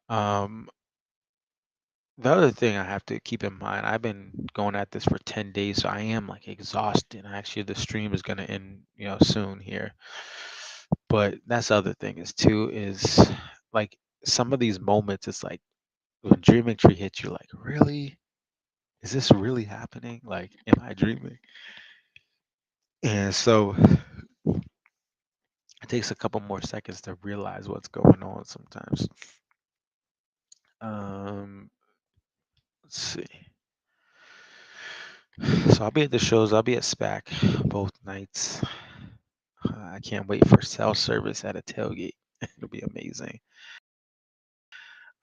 um, the other thing I have to keep in mind, I've been going at this for 10 days, so I am like exhausted. Actually, the stream is gonna end, soon here. But that's the other thing is like some of these moments, it's like when Dreaming Tree hits, you're like, really? Is this really happening? Like, am I dreaming? And so it takes a couple more seconds to realize what's going on sometimes. Let's see. So I'll be at the shows. I'll be at SPAC both nights. I can't wait for cell service at a tailgate. It'll be amazing.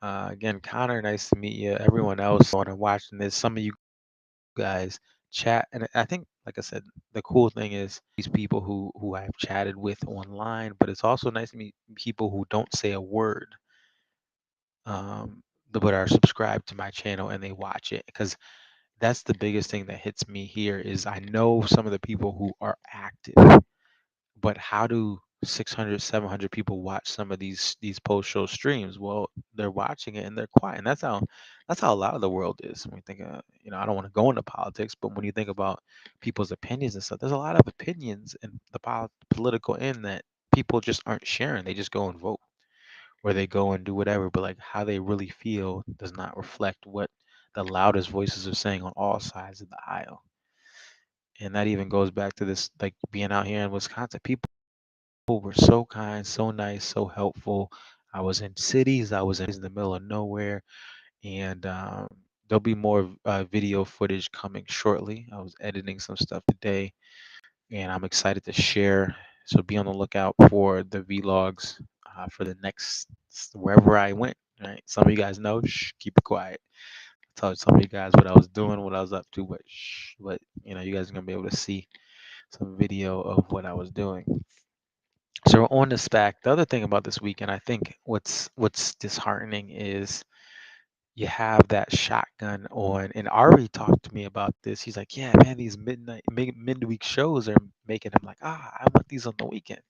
Again, Connor, nice to meet you. Everyone else on and watching this, some of you guys chat, and I think, like I said, the cool thing is these people who I've chatted with online, but it's also nice to meet people who don't say a word, um, but are subscribed to my channel and they watch it, because that's the biggest thing that hits me here is I know some of the people who are active, but how do 600, 700 people watch some of these post show streams? Well, they're watching it and they're quiet, and that's how a lot of the world is. When we think of, I don't want to go into politics, but when you think about people's opinions and stuff, there's a lot of opinions in the political end that people just aren't sharing. They just go and vote, or they go and do whatever, but like how they really feel does not reflect what the loudest voices are saying on all sides of the aisle. And that even goes back to this, like being out here in Wisconsin. People were so kind, so nice, so helpful. I was in cities, I was in the middle of nowhere, and there'll be more video footage coming shortly. I was editing some stuff today, and I'm excited to share. So be on the lookout for the vlogs for the next wherever I went. Right, some of you guys know. Shh, keep it quiet. I told some of you guys what I was doing, what I was up to, but shh, but you guys are gonna be able to see some video of what I was doing. So we're on the SPAC. The other thing about this weekend, I think what's disheartening is you have that shotgun on, and Ari talked to me about this. He's like, yeah, man, these midweek shows are making him like, I want these on the weekend.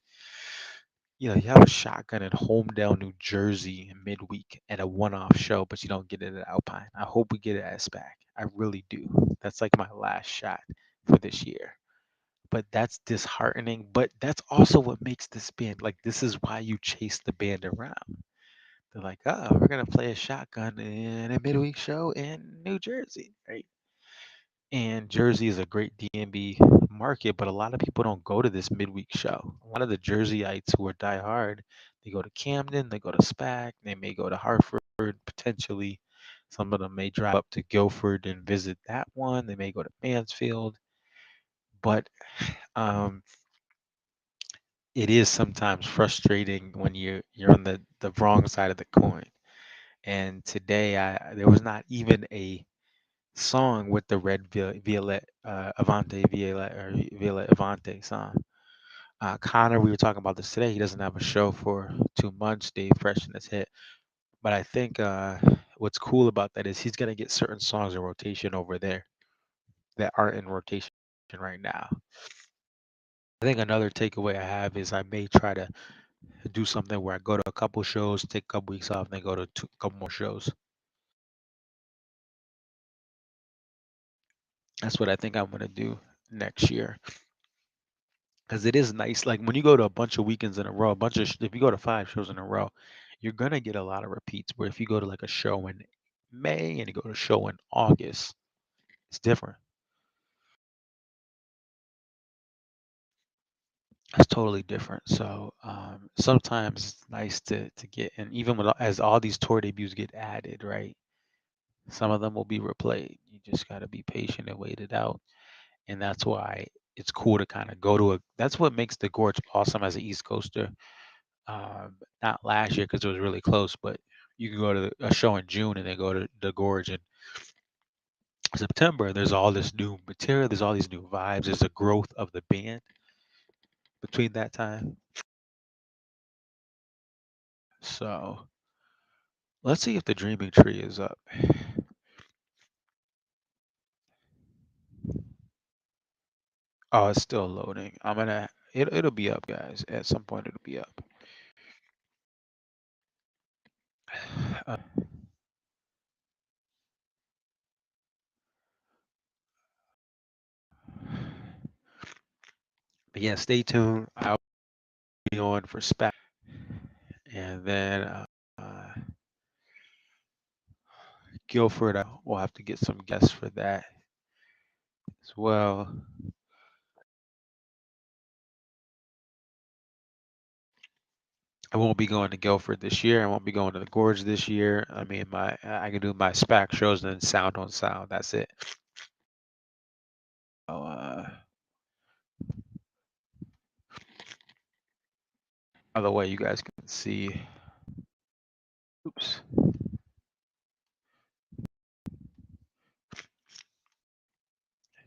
You have a shotgun in Homedale, New Jersey in midweek at a one-off show, but you don't get it at Alpine. I hope we get it at SPAC. I really do. That's like my last shot for this year. But that's disheartening. But that's also what makes this band, like, this is why you chase the band around. They're like, oh, we're gonna play a shotgun in a midweek show in New Jersey, right? And Jersey is a great DMB market, but a lot of people don't go to this midweek show. A lot of the Jerseyites who are diehard, they go to Camden, they go to SPAC, they may go to Hartford potentially. Some of them may drive up to Guilford and visit that one. They may go to Mansfield, but um, it is sometimes frustrating when you're on the wrong side of the coin. And today, there was not even a song with the red Violet Avante Violet or Violet Avante song. Connor, we were talking about this today. He doesn't have a show for 2 months. Dave Freshen has hit, but I think what's cool about that is he's gonna get certain songs in rotation over there that aren't in rotation right now. I think another takeaway I have is I may try to do something where I go to a couple shows, take a couple weeks off, and then go to couple more shows. That's what I think I'm gonna do next year. Because it is nice. Like when you go to a bunch of weekends in a row, if you go to 5 shows in a row, you're gonna get a lot of repeats. Where if you go to like a show in May and you go to a show in August, it's different. It's totally different. So sometimes it's nice to get, and even as all these tour debuts get added, right? Some of them will be replayed. You just gotta be patient and wait it out. And that's why it's cool to kind of go to that's what makes the Gorge awesome as an East Coaster. Not last year because it was really close, but you can go to a show in June and then go to the Gorge in September. There's all this new material, there's all these new vibes, there's a growth of the band between that time. So let's see if the Dreaming Tree is up. Oh, it's still loading. It'll be up, guys. At some point it'll be up. Uh, but yeah, stay tuned. I'll be on for SPAC. And then Guilford, we'll have to get some guests for that as well. I won't be going to Guilford this year. I won't be going to the Gorge this year. I mean, I can do my SPAC shows and then sound on sound. That's it. So, Other way, you guys can see. Oops.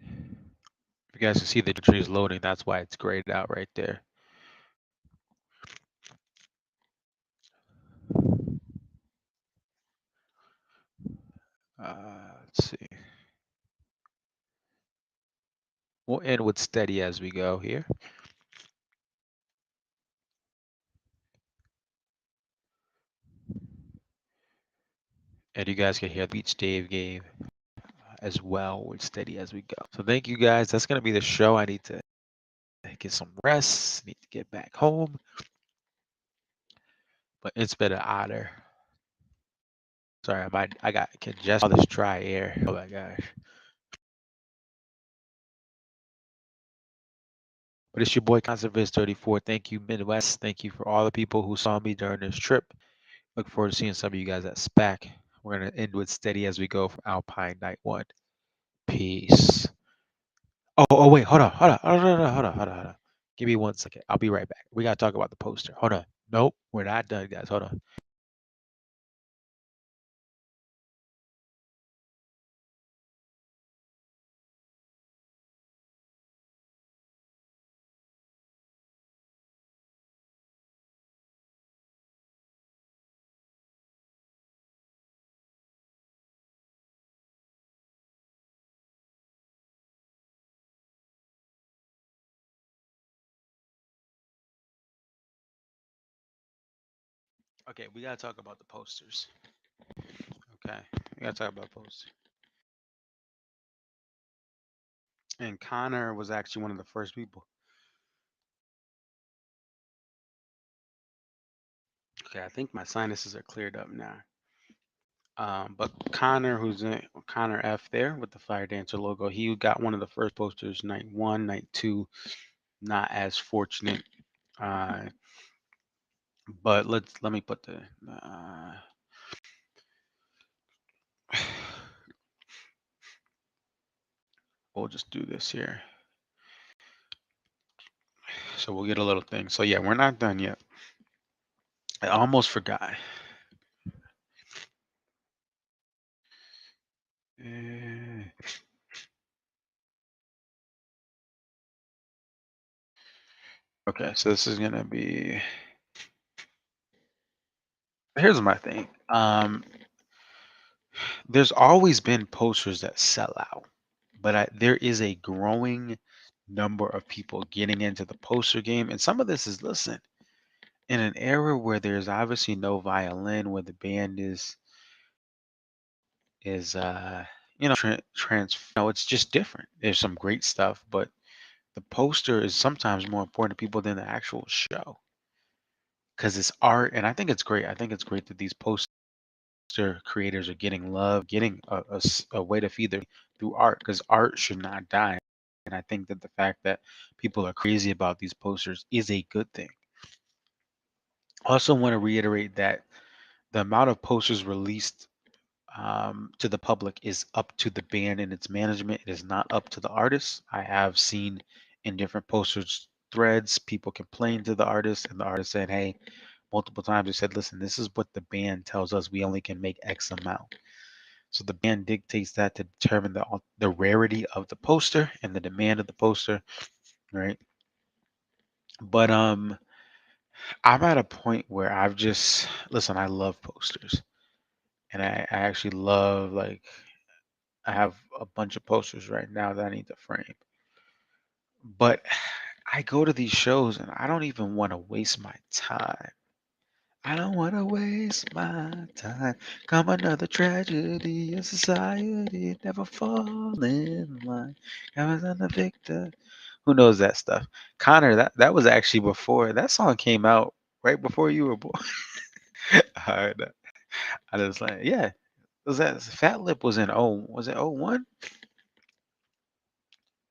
If you guys can see the tree is loading, that's why it's grayed out right there. Let's see. We'll end with steady as we go here. And you guys can hear the speech Dave gave as well with steady as we go. So thank you guys. That's going to be the show. I need to get some rest. Need to get back home. But it's been an honor. Sorry, I got congested. All this dry air. Oh my gosh. But it's your boy ConsertViz34. Thank you, Midwest. Thank you for all the people who saw me during this trip. Look forward to seeing some of you guys at SPAC. We're going to end with steady as we go from Alpine Night 1. Peace. Oh, wait, hold on. Hold on. Give me 1 second. I'll be right back. We got to talk about the poster. Hold on. Nope, we're not done, guys. Hold on. Okay, we got to talk about the posters. Okay, we got to talk about posters. And Connor was actually one of the first people. Okay, I think my sinuses are cleared up now. But Connor, who's in Connor F there with the Fire Dancer logo, he got one of the first posters, night 1, night 2, not as fortunate. But let me put the we'll just do this here. So we'll get a little thing. So yeah, we're not done yet. I almost forgot. Okay, so this is gonna be. Here's my thing. There's always been posters that sell out, but there is a growing number of people getting into the poster game, and some of this is listen. In an era where there's obviously no violin, where the band is it's just different. There's some great stuff, but the poster is sometimes more important to people than the actual show because it's art, and I think it's great. I think it's great that these poster creators are getting love, getting a way to feed their through art because art should not die. And I think that the fact that people are crazy about these posters is a good thing. I also want to reiterate that the amount of posters released to the public is up to the band and its management. It is not up to the artists. I have seen in different posters threads people complain to the artist, and the artist said, "Hey," multiple times they said, "Listen, this is what the band tells us. We only can make X amount." So the band dictates that to determine the rarity of the poster and the demand of the poster, right? But I'm at a point where I've just listen. I love posters, and I actually love like I have a bunch of posters right now that I need to frame. But I go to these shows and I don't even want to waste my time. I don't want to waste my time. Come another tragedy in society, never fall in line. Comes on the victor. Who knows that stuff? Connor, that was actually before that song came out, right before you were born. I was like, yeah, was that Fat Lip was in was it 01?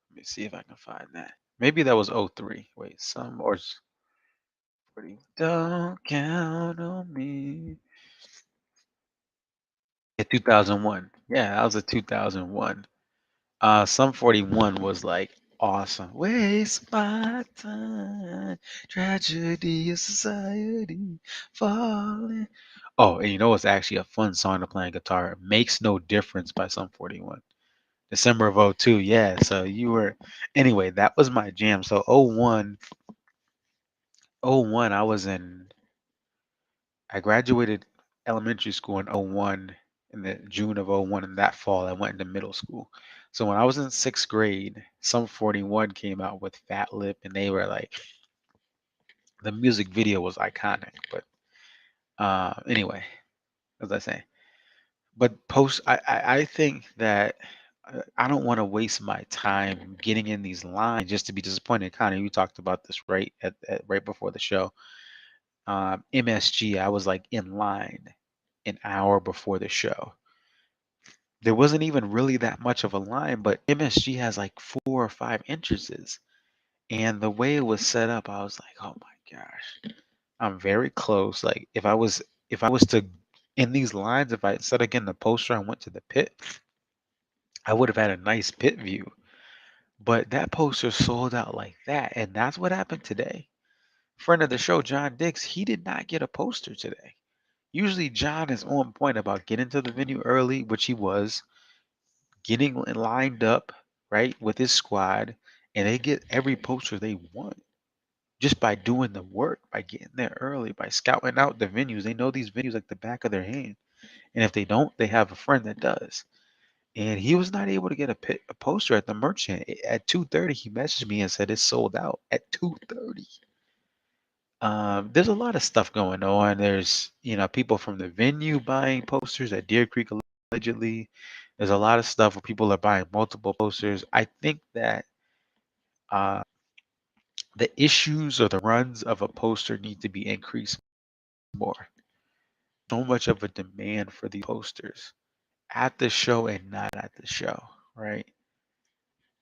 Let me see if I can find that. Maybe that was 03. Wait, some or don't count on me. Yeah, 2001. Yeah, that was a 2001. Some 41 was like awesome. Waste my time. Tragedy of society. Falling. Oh, and you know what's actually a fun song to play on guitar? Makes No Difference by Sum 41. December of '02. Yeah. So you were anyway, that was my jam. So '01, I graduated elementary school in '01, in the June of '01, and that fall I went into middle school. So when I was in sixth grade, Sum 41 came out with Fat Lip, and they were like, the music video was iconic. But anyway, as I say, but I think that I don't want to waste my time getting in these lines just to be disappointed. Connor, you talked about this right before the show. MSG, I was like in line an hour before the show. There wasn't even really that much of a line, but MSG has like 4 or 5 entrances. And the way it was set up, I was like, oh my gosh, I'm very close. Like if I was to in these lines, if I instead of getting the poster, I went to the pit, I would have had a nice pit view. But that poster sold out like that. And that's what happened today. Friend of the show, John Dix, he did not get a poster today. Usually John is on point about getting to the venue early, which he was, getting lined up, right, with his squad, and they get every poster they want just by doing the work, by getting there early, by scouting out the venues. They know these venues like the back of their hand. And if they don't, they have a friend that does. And he was not able to get a poster at the merchant. At 2:30, he messaged me and said it's sold out at 2:30. There's a lot of stuff going on. There's, people from the venue buying posters at Deer Creek allegedly. There's a lot of stuff where people are buying multiple posters. I think that uh, the issues or the runs of a poster need to be increased more. So much of a demand for the posters at the show and not at the show, right?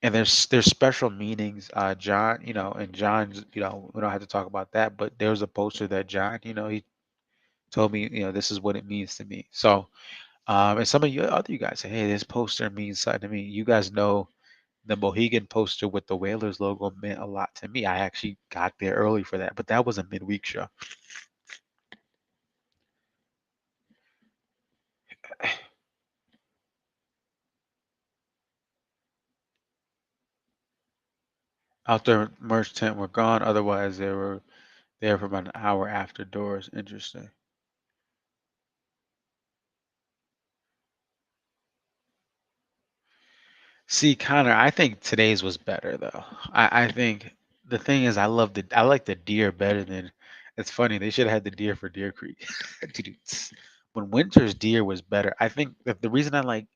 And there's special meanings. John, and John's, we don't have to talk about that, but there was a poster that John, he told me, this is what it means to me. So, and some of you guys say, hey, this poster means something to me. You guys know the Mohegan poster with the Whalers logo meant a lot to me. I actually got there early for that, but that was a midweek show. Outdoor merch tent were gone. Otherwise, they were there for about an hour after doors. Interesting. See, Connor, I think today's was better though. I think the thing is, I like the deer better than. It's funny they should have had the deer for Deer Creek. When Winter's deer was better, I think that the reason I like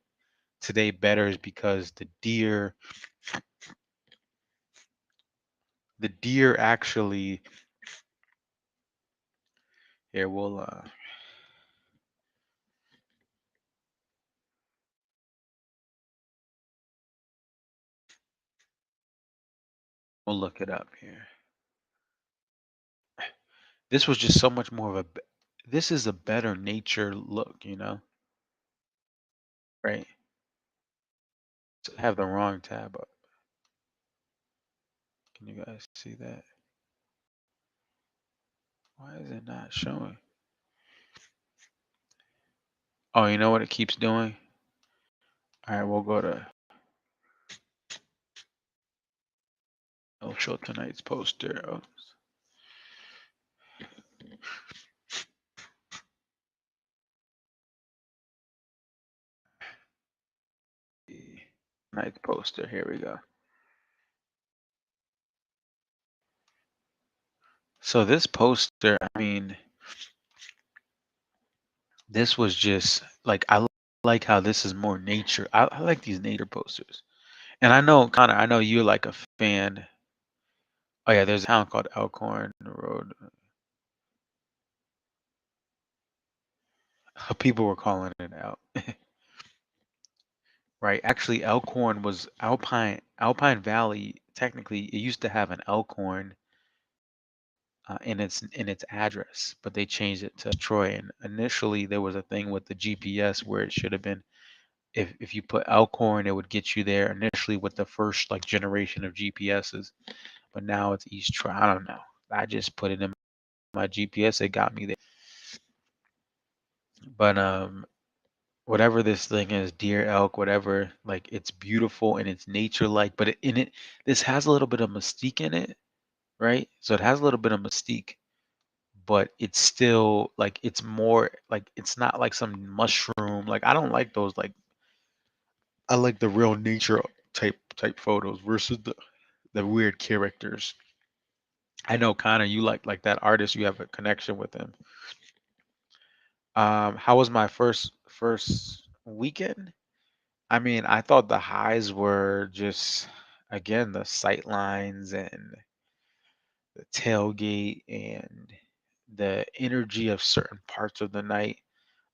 today better is because the deer actually. Here we'll look it up here. This was just so much more of this is a better nature look, right? I have the wrong tab up. Can you guys see that? Why is it not showing? Oh, you know what it keeps doing? All right, we'll go to. I'll show tonight's poster. Oh, tonight's poster. Here we go. So this poster, I mean, this was just like like how this is more nature. I like these nature posters. And I know, Connor, I know you're like a fan. Oh yeah, there's a town called Elkhorn Road. People were calling it out. Right. Actually, Elkhorn was Alpine Valley. Technically, it used to have an Elkhorn in its address, but they changed it to Troy. And initially, there was a thing with the GPS where it should have been if you put Elkhorn, it would get you there initially with the first like generation of GPSs, but now it's East Troy. I don't know. I just put it in my GPS. It got me there. But whatever this thing is, deer, elk, whatever, like it's beautiful and it's nature like, but in it, this has a little bit of mystique in it, right? So it has a little bit of mystique, but it's still like it's more like it's not like some mushroom. Like I don't like those. Like I like the real nature type photos versus the weird characters. I know Connor, you like that artist. You have a connection with him. How was my first weekend? I mean, I thought the highs were just again the sight lines and the tailgate and the energy of certain parts of the night.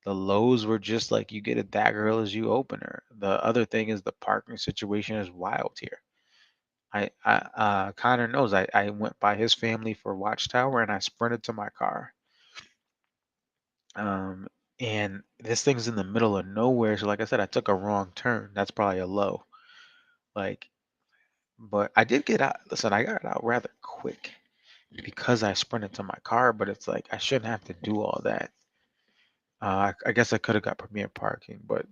The lows were just like you get a Dagger Hill as you opener. The other thing is the parking situation is wild here. Connor knows I went by his family for Watchtower and I sprinted to my car. Um, and this thing's in the middle of nowhere. So like I said, I took a wrong turn. That's probably a low. Like, but I did get out. Listen, I got out rather quick because I sprinted to my car, but it's like I shouldn't have to do all that. I guess I could have got premier parking, but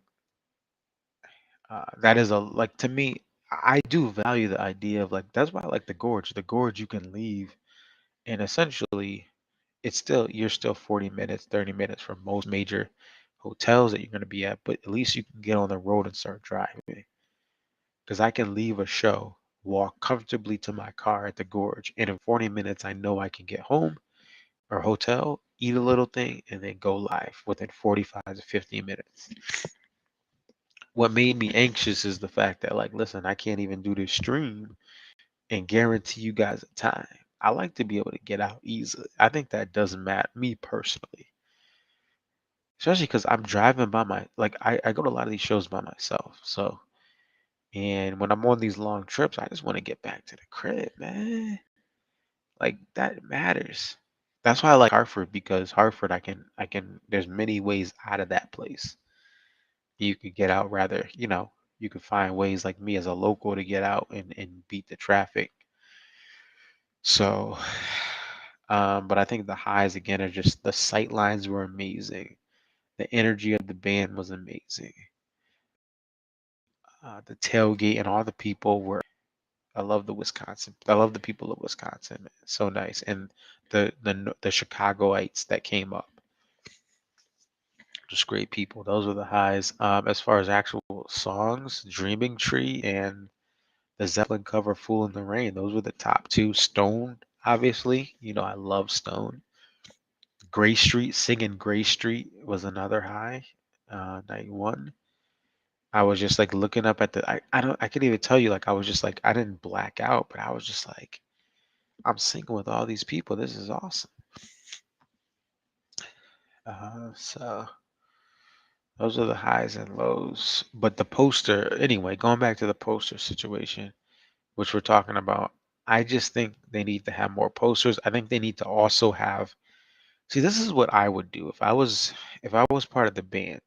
that is a like to me. I do value the idea of like that's why I like the gorge. The gorge you can leave, and essentially, it's still you're still 40 minutes, 30 minutes from most major hotels that you're going to be at, but at least you can get on the road and start driving. Because I can leave a show, walk comfortably to my car at the gorge, and in 40 minutes I know I can get home or hotel, eat a little thing, and then go live within 45 to 50 minutes. What made me anxious is the fact that, like, listen, I can't even do this stream and guarantee you guys a time. I like to be able to get out easily. I think that doesn't matter, me personally. Especially because I'm driving by like, I go to a lot of these shows by myself. So, and when I'm on these long trips, I just want to get back to the crib, man. Like, that matters. That's why I like Hartford because Hartford, there's many ways out of that place. You could get out rather, you could find ways like me as a local to get out and beat the traffic. So, but I think the highs again are just the sight lines were amazing. The energy of the band was amazing. The tailgate and all the people were. I love the Wisconsin. I love the people of Wisconsin. It's so nice, and the Chicagoites that came up, just great people. Those were the highs. As far as actual songs, Dreaming Tree and the Zeppelin cover Fool in the Rain. Those were the top two. Stone, obviously. I love Stone. Gray Street, singing Gray Street was another high. Night one. I was just like looking up at I could even tell you like I was just like I didn't black out, but I was just like I'm singing with all these people. This is awesome. So those are the highs and lows. But the poster, anyway, going back to the poster situation, which we're talking about, I just think they need to have more posters. I think they need to also have. See, this is what I would do if I was part of the band.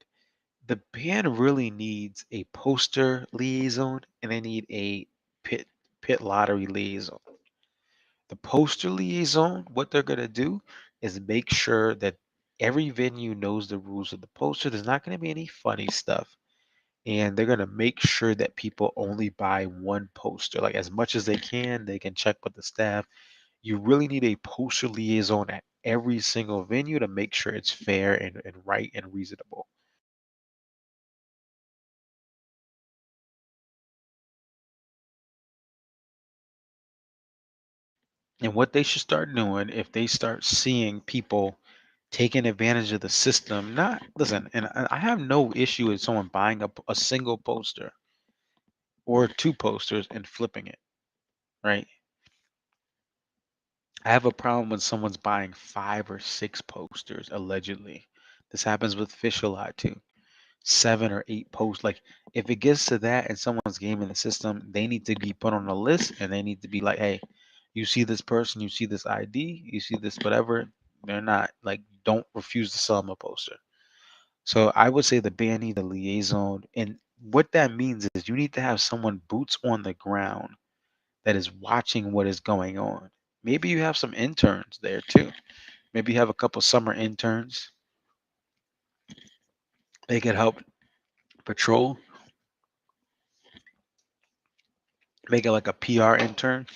The band really needs a poster liaison and they need a pit lottery liaison. The poster liaison, what they're gonna do is make sure that every venue knows the rules of the poster. There's not gonna be any funny stuff. And they're gonna make sure that people only buy one poster. Like as much as they can check with the staff. You really need a poster liaison at every single venue to make sure it's fair and right and reasonable. And what they should start doing if they start seeing people taking advantage of the system, not listen, and I have no issue with someone buying a single poster or two posters and flipping it, right? I have a problem when someone's buying 5 or 6 posters allegedly. This happens with Fish a lot too. 7 or 8 posts. Like if it gets to that and someone's gaming the system, they need to be put on a list and they need to be like, hey, you see this person, you see this ID, you see this whatever. They're not like don't refuse to sell them a poster. So I would say the band needs a liaison, and what that means is you need to have someone boots on the ground that is watching what is going on. Maybe you have some interns there too. Maybe you have a couple summer interns. They could help patrol, make it like a PR intern.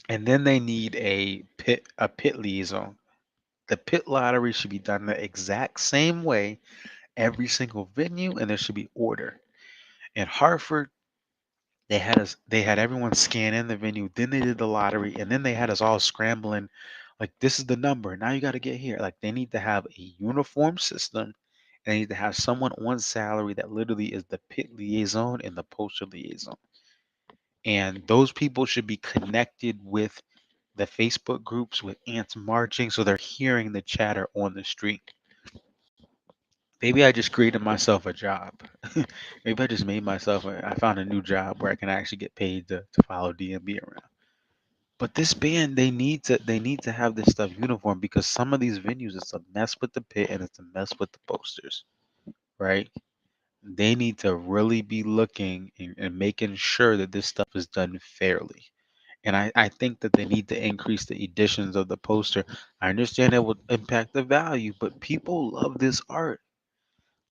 And then they need a pit liaison. The pit lottery should be done the exact same way every single venue, and there should be order. In Hartford, they had everyone scan in the venue, then they did the lottery, and then they had us all scrambling like this is the number. Now you got to get here. Like they need to have a uniform system. And they need to have someone on salary that literally is the pit liaison and the poster liaison. And those people should be connected with the Facebook groups with ants marching so they're hearing the chatter on the street. Maybe I just created myself a job. Maybe I just made myself I found a new job where I can actually get paid to follow DMB around. But this band, they need to have this stuff uniform because some of these venues it's a mess with the pit and it's a mess with the posters, right? They need to really be looking and making sure that this stuff is done fairly. And I think that they need to increase the editions of the poster. I understand it will impact the value, but people love this art.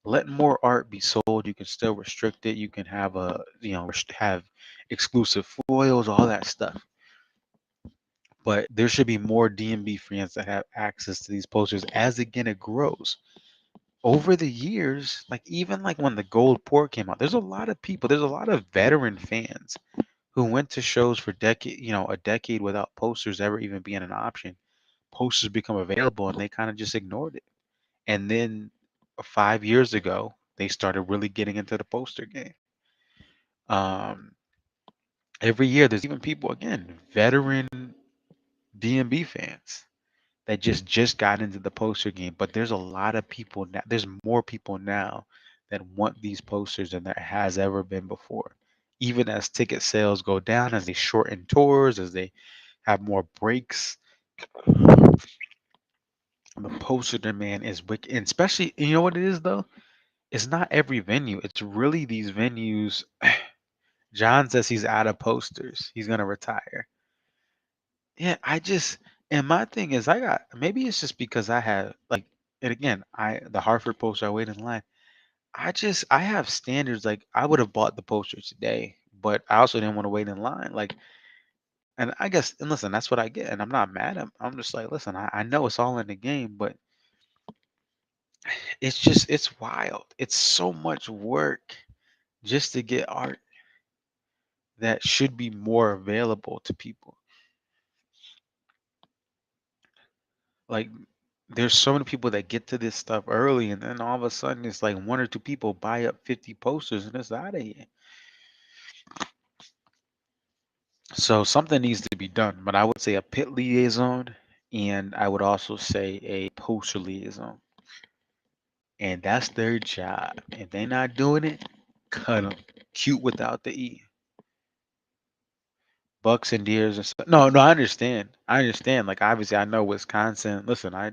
Let more art be sold. You can still restrict it. You can have have exclusive foils, all that stuff. But there should be more DMB fans that have access to these posters as again it grows. Over the years, like even like when the gold port came out, there's a lot of people, there's a lot of veteran fans who went to shows for a decade without posters ever even being an option. Posters become available and they kind of just ignored it. And then 5 years ago, they started really getting into the poster game. Um, every year, there's even people again, veteran DMB fans that just got into the poster game. But there's a lot of people now. There's more people now that want these posters than there has ever been before. Even as ticket sales go down, as they shorten tours, as they have more breaks, the poster demand is wicked. And especially, you know what it is though? It's not every venue. It's really these venues. John says he's out of posters. He's gonna retire. Yeah, and my thing is I got maybe it's just because I have like and again, the Hartford poster I wait in line. I have standards like I would have bought the poster today, but I also didn't want to wait in line. Like and I guess and listen, that's what I get. And I'm not mad at I'm just like, listen, I know it's all in the game, but it's wild. It's so much work just to get art that should be more available to people. Like there's so many people that get to this stuff early and then all of a sudden it's like one or two people buy up 50 posters and it's out of here. So something needs to be done, but I would say a pit liaison and I would also say a poster liaison. And that's their job. If they're not doing it, cut them. Cute without the E. Bucks and deers and stuff. No, no, I understand. I understand. Like obviously, I know Wisconsin. Listen, I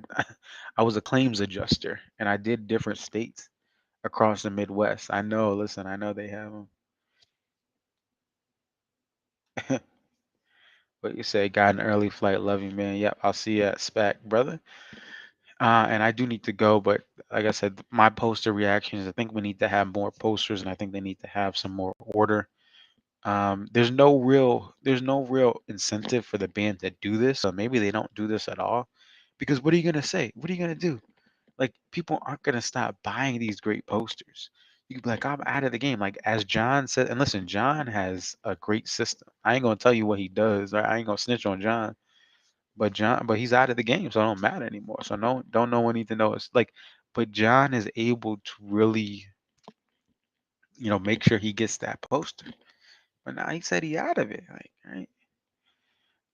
was a claims adjuster, and I did different states across the Midwest. I know. Listen, I know they have them. What you say? Got an early flight. Love you, man. Yep, I'll see you at SPAC, brother. And I do need to go, but like I said, my poster reactions. I think we need to have more posters, and I think they need to have some more order. There's no real incentive for the band to do this, so maybe they don't do this at all. Because what are you gonna say? What are you gonna do? Like people aren't gonna stop buying these great posters. You could be like, I'm out of the game. Like as John said, and listen, John has a great system. I ain't gonna tell you what he does. Right? I ain't gonna snitch on John, but he's out of the game, so it don't matter anymore. So no, don't no one need to know. It's like, but John is able to really, make sure he gets that poster. But now he said he out of it. Like,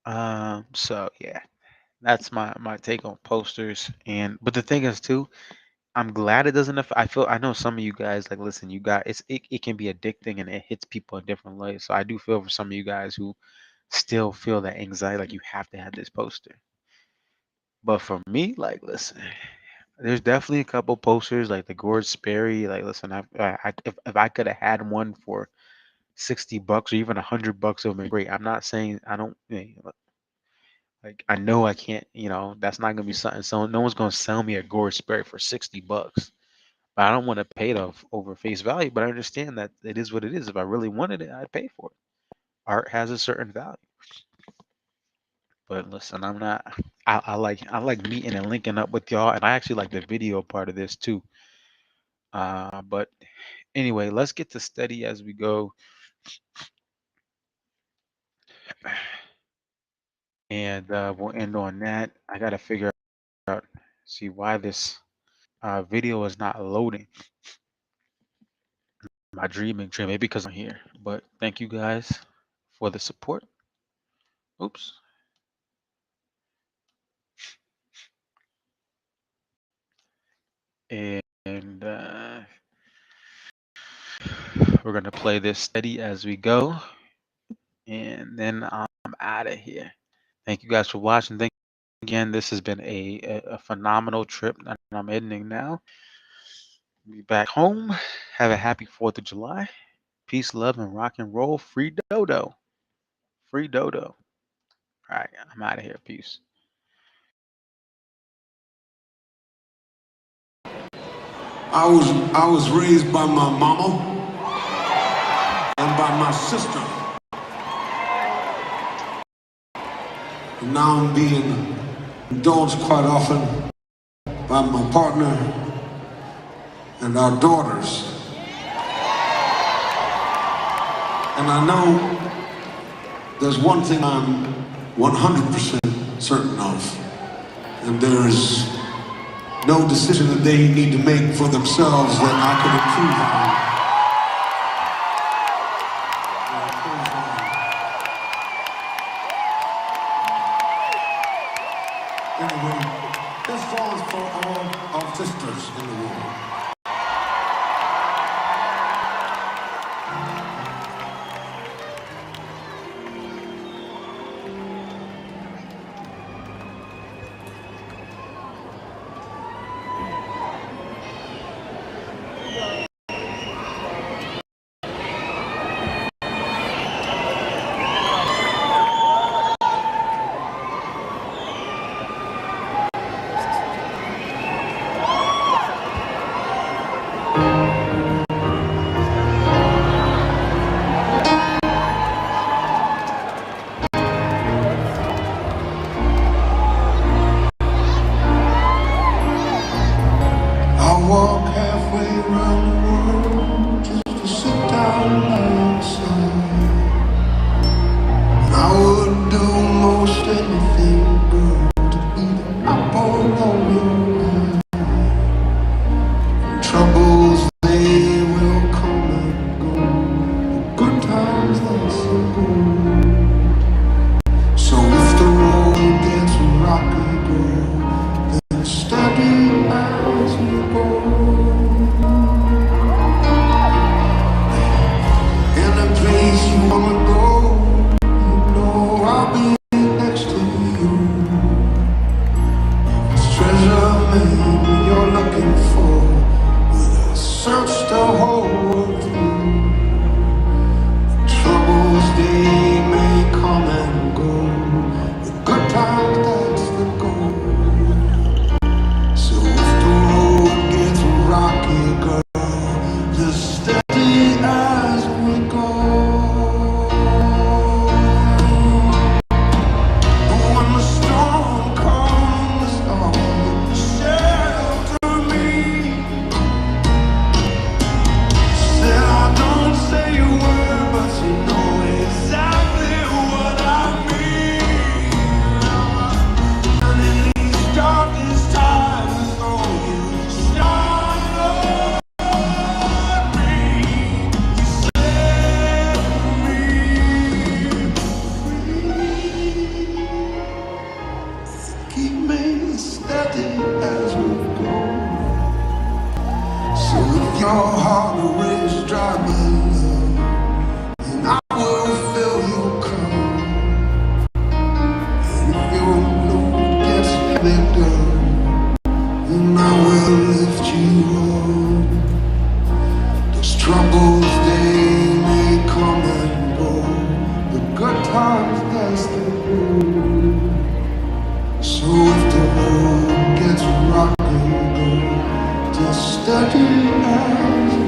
right? So yeah, that's my take on posters. And but the thing is too, I'm glad it doesn't affect. I know some of you guys like listen. You got it can be addicting and it hits people in different ways. So I do feel for some of you guys who still feel that anxiety, like you have to have this poster. But for me, like listen, There's definitely a couple posters like the Gord Sperry. Like, listen, if I could have had one for $60 or even $100, it would be great. I'm not saying I don't like. I know I can't. That's not gonna be something. So no one's gonna sell me a Gord Sperry for $60. But I don't want to pay it off over face value. But I understand that it is what it is. If I really wanted it, I'd pay for it. Art has a certain value. But listen, I'm not. I like meeting and linking up with y'all, and I actually like the video part of this too. But anyway, let's get to steady as we go, and we'll end on that. I gotta figure out, see why this video is not loading. My dreaming train, maybe because I'm here. But thank you guys for the support. Oops. And we're gonna play this steady as we go, and then I'm out of here. Thank you guys for watching. Thank you again. This has been a phenomenal trip, and I'm ending now. Be back home. Have a happy 4th of July. Peace, love, and rock and roll. Free Dodo. Free Dodo. All right, I'm out of here. Peace. I was raised by my mama and by my sister. And now I'm being indulged quite often by my partner and our daughters. And I know there's one thing I'm 100% certain of, and there is no decision that they need to make for themselves that I could improve on. Anyway, this song is for all our sisters in the world. Now lift you up. Those troubles, they may come and go. The good times, yes, they will. So if the road gets rocky, go just steady as